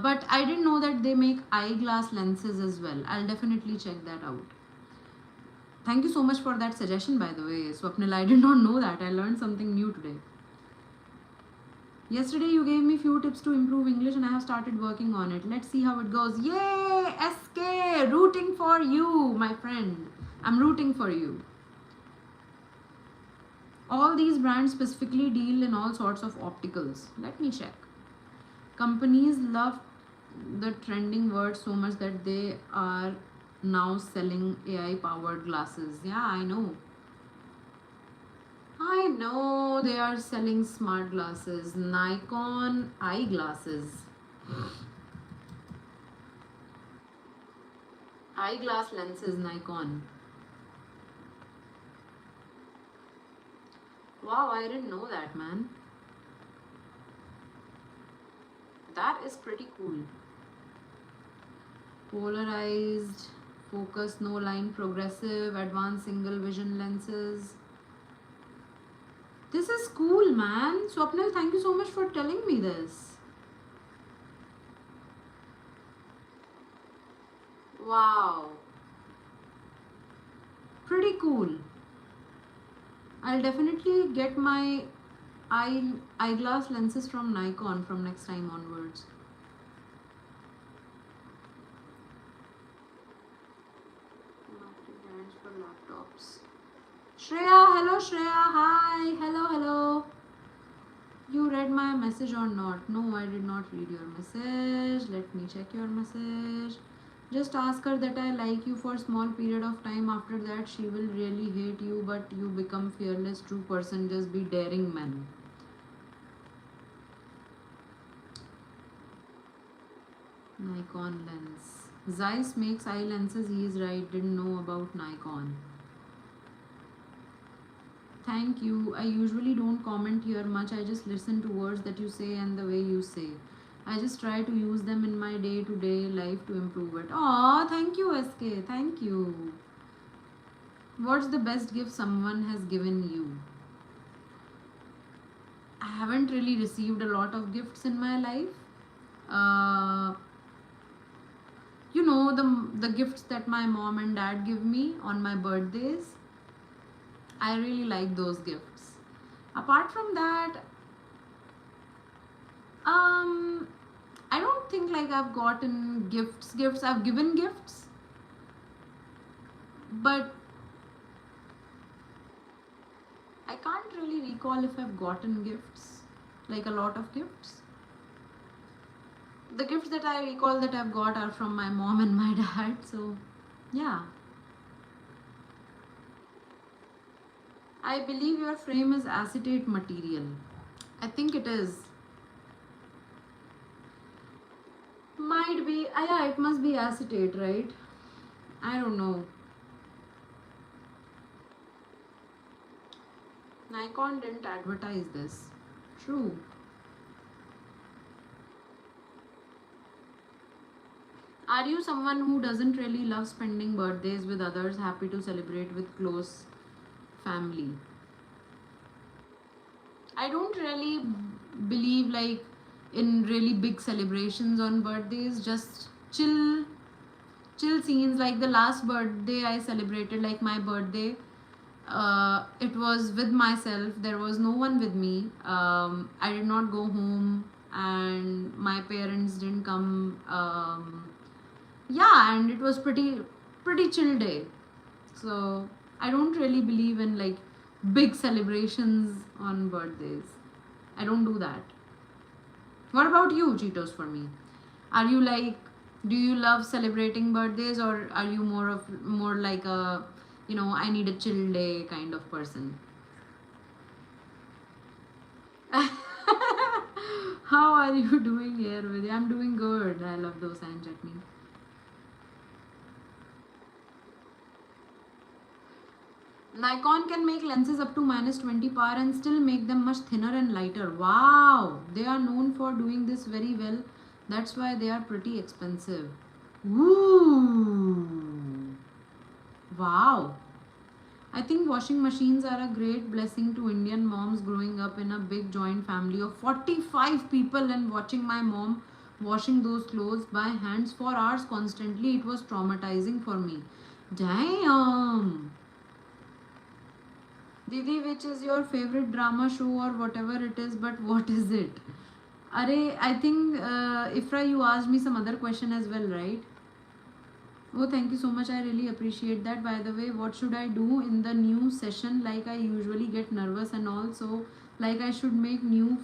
Speaker 1: But I didn't know that they make eyeglass lenses as well. I'll definitely check that out. Thank you so much for that suggestion, by the way, Swapnil. I did not know that. I learned something new today. Yesterday you gave me few tips to improve English and I have started working on it. Let's see how it goes. Yay! SK! Rooting for you, my friend. I'm rooting for you. All these brands specifically deal in all sorts of opticals. Let me check. Companies love the trending word so much that they are now selling AI powered glasses. Yeah, I know. I know they are selling smart glasses. Nikon eyeglasses. Eyeglass lenses, Nikon. Wow, I didn't know that, man. That is pretty cool. Polarized, focus, no line, progressive, advanced single vision lenses. This is cool, man. Swapnil, thank you so much for telling me this. Wow. Pretty cool. I'll definitely get my eyeglass lenses from Nikon from next time onwards. Brands for laptops. Shreya, hello Shreya, hi, hello. You read my message or not? No, I did not read your message. Let me check your message. Just ask her that I like you for a small period of time. After that, she will really hate you, but you become fearless, true person. Just be daring man. Nikon lens. Zeiss makes eye lenses. He is right. Didn't know about Nikon. Thank you. I usually don't comment here much. I just listen to words that you say and the way you say. I just try to use them in my day-to-day life to improve it. Aw, thank you, SK. Thank you. What's the best gift someone has given you? I haven't really received a lot of gifts in my life. Uh, the gifts that my mom and dad give me on my birthdays. I really like those gifts. Apart from that, I don't think like I've gotten gifts. I've given gifts, but I can't really recall if I've gotten gifts, like a lot of gifts. The gifts that I recall that I've got are from my mom and my dad, so yeah. I believe your frame is acetate material. I think it is. Might be. Yeah, it must be acetate, right? I don't know. Nikon didn't advertise this. True. Are you someone who doesn't really love spending birthdays with others, happy to celebrate with close family? I don't really believe like in really big celebrations on birthdays, just chill scenes. Like the last birthday I celebrated, like my birthday, it was with myself. There was no one with me. I did not go home and my parents didn't come. Yeah, and it was pretty chill day. So I don't really believe in like big celebrations on birthdays. I don't do that. What about you, Cheetos, for me? Are you like, do you love celebrating birthdays, or are you more like a, I need a chill day kind of person? How are you doing here, Vidya? I'm doing good. I love dosa and chutney. Nikon can make lenses up to -20 power and still make them much thinner and lighter. Wow, they are known for doing this very well. That's why they are pretty expensive. Ooh. Wow. I think washing machines are a great blessing to Indian moms growing up in a big joint family of 45 people and watching my mom washing those clothes by hands for hours constantly. It was traumatizing for me. Damn. Didi, which is your favorite drama show or whatever it is, but what is it? Are, I think Ifra, you asked me some other question as well, right? Oh, thank you so much. I really appreciate that. By the way, what should I do in the new session? Like, I usually get nervous and also, like, I should make new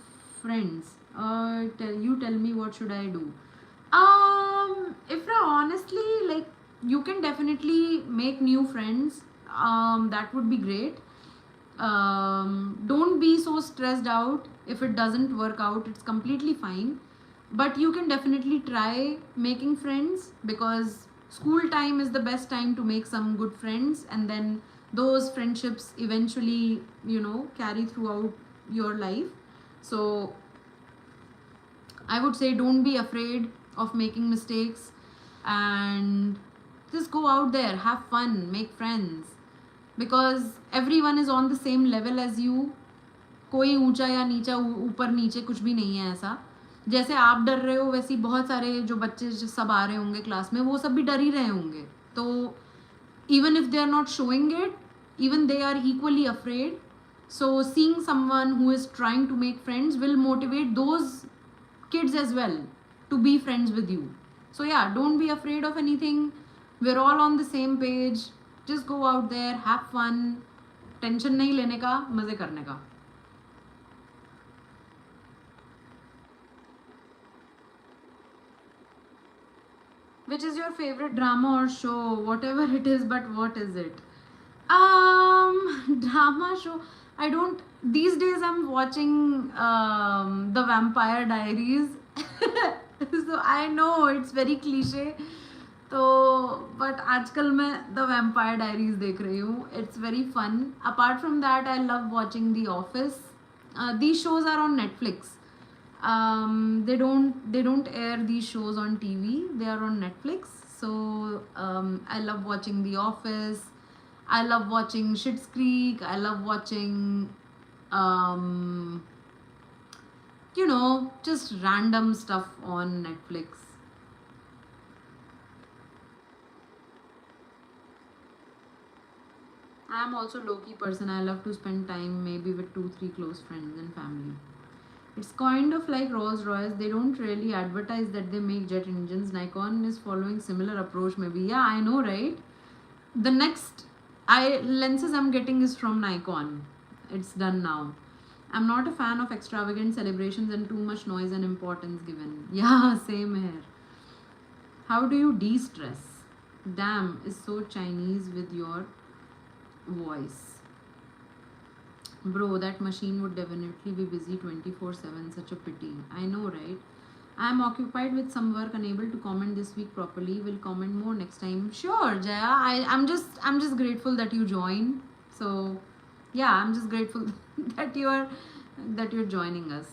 Speaker 1: friends. Tell me what should I do. Ifra, honestly, like, you can definitely make new friends. That would be great. Don't be so stressed out if it doesn't work out. It's completely fine, but you can definitely try making friends, because school time is the best time to make some good friends, and then those friendships eventually, carry throughout your life. So I would say, don't be afraid of making mistakes, and just go out there, have fun, make friends, because everyone is on the same level as you. कोई ऊंचा या नीचा, ऊपर नीचे कुछ भी नहीं है ऐसा. जैसे आप डर रहे हो, वैसे बहुत सारे जो बच्चे जो सब आ रहे होंगे क्लास में, वो सब भी डर ही रहे होंगे. तो even if they are not showing it, even they are equally afraid. So seeing someone who is trying to make friends will motivate those kids as well to be friends with you. So yeah, don't be afraid of anything. We're all on the same page. Just go out there, have fun. Tension नहीं लेने का, मजे करने का. Which is your favorite drama or show? Whatever it is, but what is it? Drama show. I don't. These days I'm watching The Vampire Diaries. So I know it's very cliche. तो but आजकल मैं the Vampire Diaries देख रही हूँ. It's very fun. Apart from that I love watching the Office. These shows are on Netflix. They don't air these shows on TV. They are on Netflix. So I love watching The Office. I love watching Schitt's Creek. I love watching just random stuff on Netflix. I'm also low-key person. I love to spend time maybe with 2-3 close friends and family. It's kind of like Rolls-Royce. They don't really advertise that they make jet engines. Nikon is following similar approach maybe. Yeah, I know, right? The next lenses I'm getting is from Nikon. It's done now. I'm not a fan of extravagant celebrations and too much noise and importance given. Yeah, same here. How do you de-stress? Damn, is so Chinese with your voice. Bro, that machine would definitely be busy 24/7. Such a pity. I know, right? I am occupied with some work, unable to comment this week properly. Will comment more next time. Sure, Jaya. I'm just grateful that you joined. So yeah, I'm just grateful that you're joining us.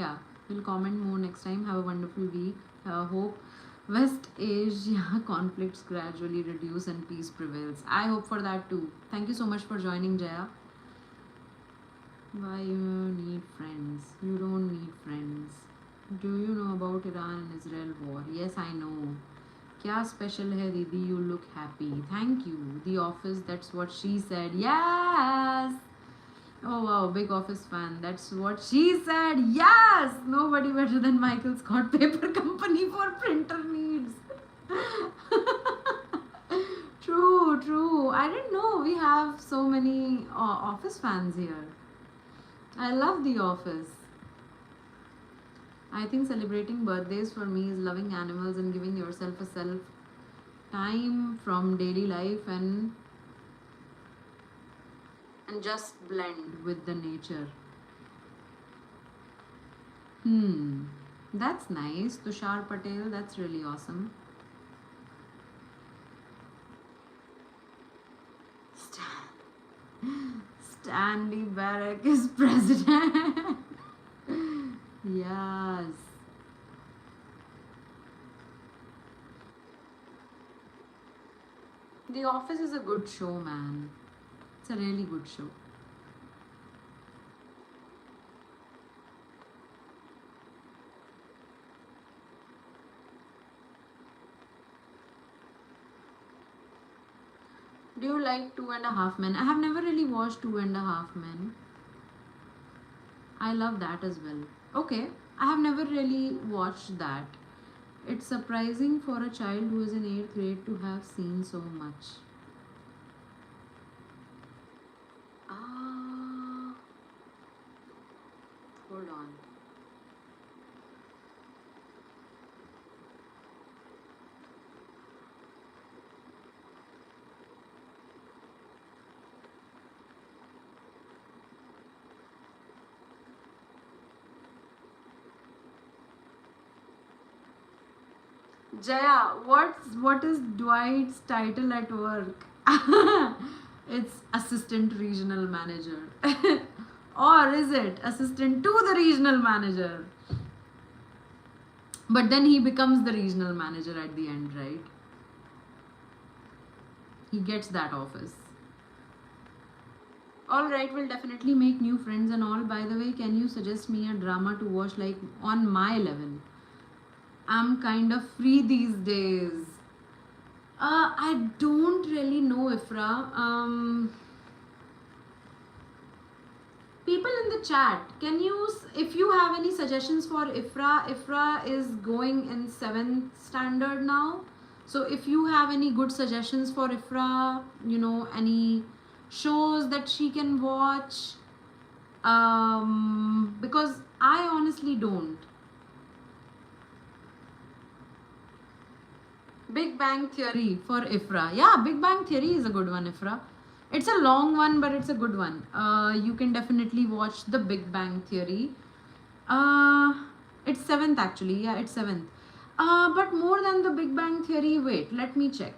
Speaker 1: Yeah, we'll comment more next time. Have a wonderful week. Hope West Asia conflicts gradually reduce and peace prevails. I hope for that too. Thank you so much for joining, Jaya. Why you need friends? You don't need friends. Do you know about Iran and Israel war? Yes, I know. Kya special hai, Didi? You look happy. Thank you. The Office, that's what she said. Yes! Oh wow, big Office fan. That's what she said. Yes! Nobody better than Michael Scott Paper Company for printer needs. True. I didn't know we have so many Office fans here. I love The Office. I think celebrating birthdays for me is loving animals and giving yourself a self time from daily life and just blend with the nature. That's nice. Tushar Patel, that's really awesome. Andy Barrack is president. Yes. The Office is a good show, man. It's a really good show. Do you like Two and a Half Men? I have never really watched Two and a Half Men. I love that as well. Okay, I have never really watched that. It's surprising for a child who is in 8th grade to have seen so much. Ah, hold on. Jaya, what is Dwight's title at work? It's assistant regional manager. Or is it assistant to the regional manager? But then he becomes the regional manager at the end, right? He gets that office. Alright, we'll definitely make new friends and all. By the way, can you suggest me a drama to watch like on my level? I'm kind of free these days. I don't really know, Ifra. People in the chat, can you, if you have any suggestions for Ifra is going in 7th standard now. So if you have any good suggestions for Ifra, you know, any shows that she can watch, because I honestly don't. Big Bang Theory for Ifra. Yeah, Big Bang Theory is a good one, Ifra. It's a long one, but it's a good one. You can definitely watch the Big Bang Theory. It's 7th actually. Yeah, it's 7th. But more than the Big Bang Theory, wait, let me check.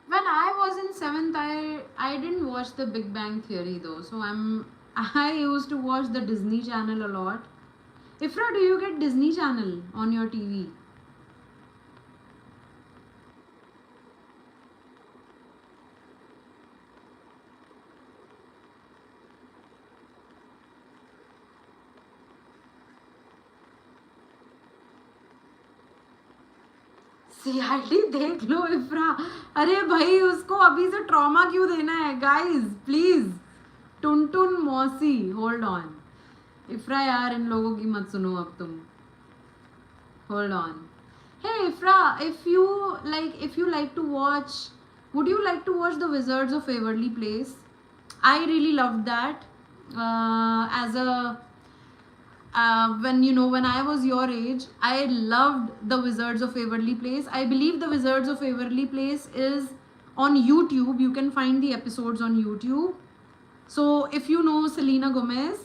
Speaker 1: When I was in 7th, I didn't watch the Big Bang Theory though. So I used to watch the Disney Channel a lot. Ifra, do you get Disney Channel on your TV? CID देख लो इफ्रा. अरे भाई उसको अभी से trauma क्यों देना है guys please. Tuntun मौसी होल्ड ऑन. इफ्रा यार इन लोगों की मत सुनो अब तुम. Hold on. Hey Ifra, if you like to watch, would you like to watch The Wizards of Waverly Place? I really loved that. As a when I was your age, I loved The Wizards of Waverly Place. I believe The Wizards of Waverly Place is on YouTube. You can find the episodes on YouTube. So if you know Selena Gomez,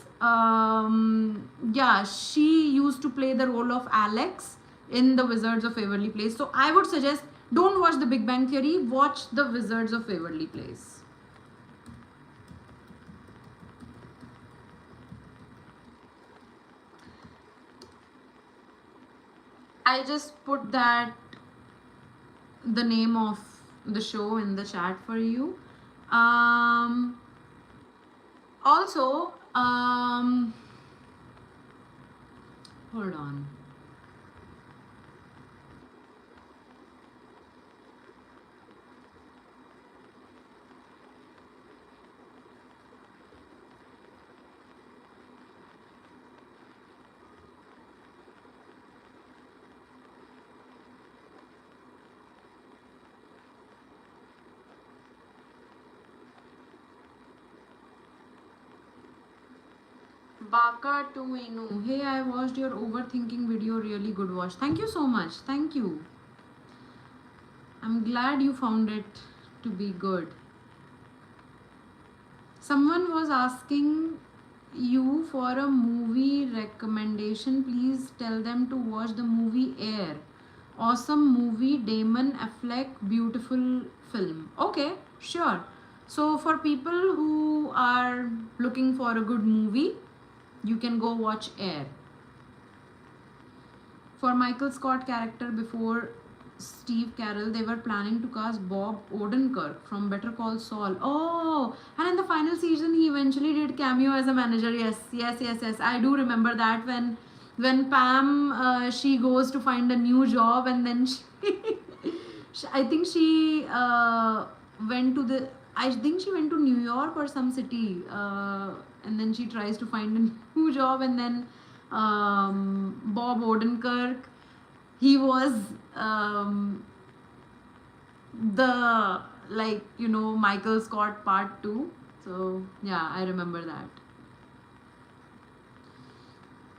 Speaker 1: yeah, she used to play the role of Alex in The Wizards of Waverly Place. So I would suggest, don't watch The Big Bang Theory, watch The Wizards of Waverly Place. I just put that the name of the show in the chat for you. Also, hold on. Baka to Inu. Hey, I watched your overthinking video. Really good watch. Thank you so much. Thank you. I'm glad you found it to be good. Someone was asking you for a movie recommendation. Please tell them to watch the movie Air. Awesome movie, Damon Affleck, beautiful film. Okay, sure. So for people who are looking for a good movie, you can go watch Air. For Michael Scott character before Steve Carell, they were planning to cast Bob Odenkirk from Better Call Saul. Oh, and in the final season, he eventually did cameo as a manager. Yes, yes, yes, yes. I do remember that when Pam she goes to find a new job, and then she, I think she went to the. I think she went to New York or some city, and then she tries to find a new job, and then Bob Odenkirk, he was the, like, you know, Michael Scott part 2. So yeah, I remember that.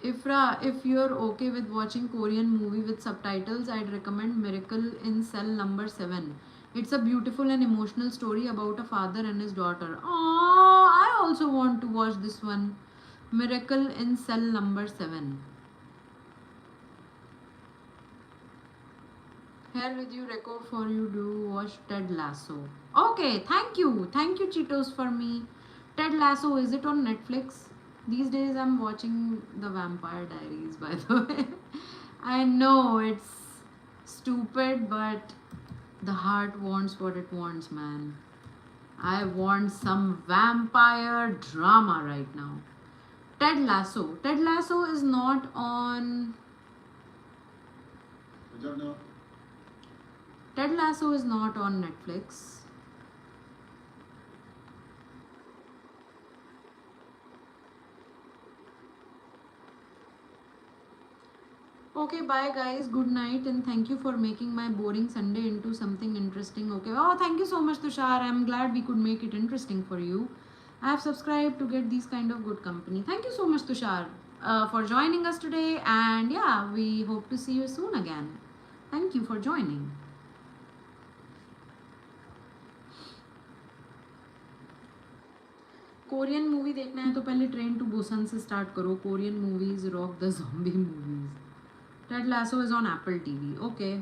Speaker 1: Ifra, if you're okay with watching Korean movie with subtitles, I'd recommend Miracle in Cell Number 7. It's a beautiful and emotional story about a father and his daughter. Oh, I also want to watch this one. Miracle in Cell Number 7. Here with you, Reco, for you to watch Ted Lasso. Okay, thank you. Thank you, Cheetos, for me. Ted Lasso, is it on Netflix? These days I'm watching The Vampire Diaries, by the way. I know it's stupid, but the heart wants what it wants, man. I want some vampire drama right now. Ted Lasso. Ted Lasso is not on.
Speaker 2: I don't know.
Speaker 1: Ted Lasso is not on Netflix. Okay, bye guys. Good night, and thank you for making my boring Sunday into something interesting. Okay. Oh, thank you so much, Tushar. I'm glad we could make it interesting for you. I have subscribed to get these kind of good company. Thank you so much, Tushar, for joining us today. And yeah, we hope to see you soon again. Thank you for joining. Korean movie देखना है तो पहले train to Busan से start करो. Korean movies rock the zombie movies. Ted lasso is on Apple TV. Okay.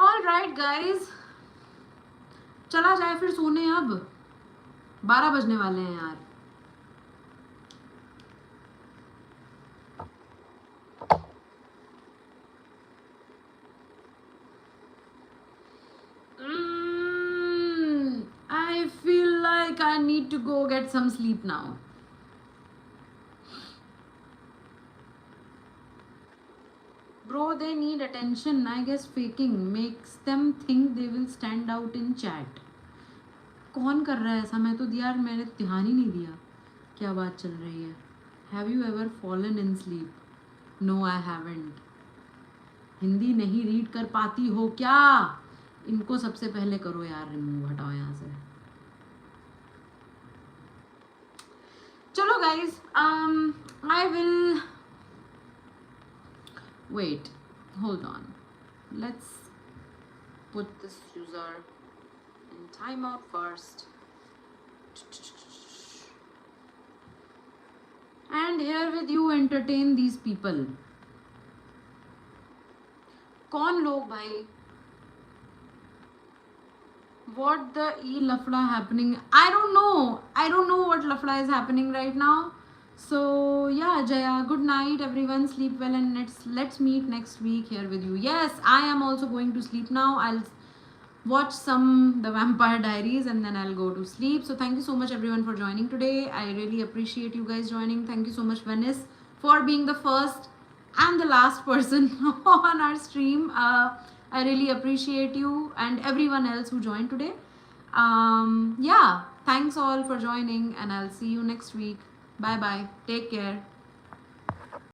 Speaker 1: Alright guys, चला जाए फिर सोने. अब 12 बजने वाले हैं यार. I feel like I need to go get some sleep now. Bro, they need attention. I guess faking makes them think they will stand out in chat. कौन कर रहा है ऐसा? मैं तो यार, मैंने ध्यान ही नहीं दिया क्या बात चल रही है. Have you ever fallen in sleep? No, I haven't. Hindi नहीं रीड कर पाती हो क्या? इनको सबसे पहले करो यार रिमूव. हटाओ यहाँ से. चलो guys, I will wait, hold on, let's put this user in timeout first. And here with you entertain these people. कौन लोग भाई? What the lafda happening? I don't know what lafda is happening right now. So yeah, Jaya, good night everyone. Sleep well, and let's meet next week here with you. Yes, I am also going to sleep now. I'll watch The Vampire Diaries, and then I'll go to sleep. So thank you so much everyone for joining today. I really appreciate you guys joining. Thank you so much, Venice, for being the first and the last person on our stream. I really appreciate you and everyone else who joined today. Yeah, thanks all for joining, and I'll see you next week. Bye bye. Take care.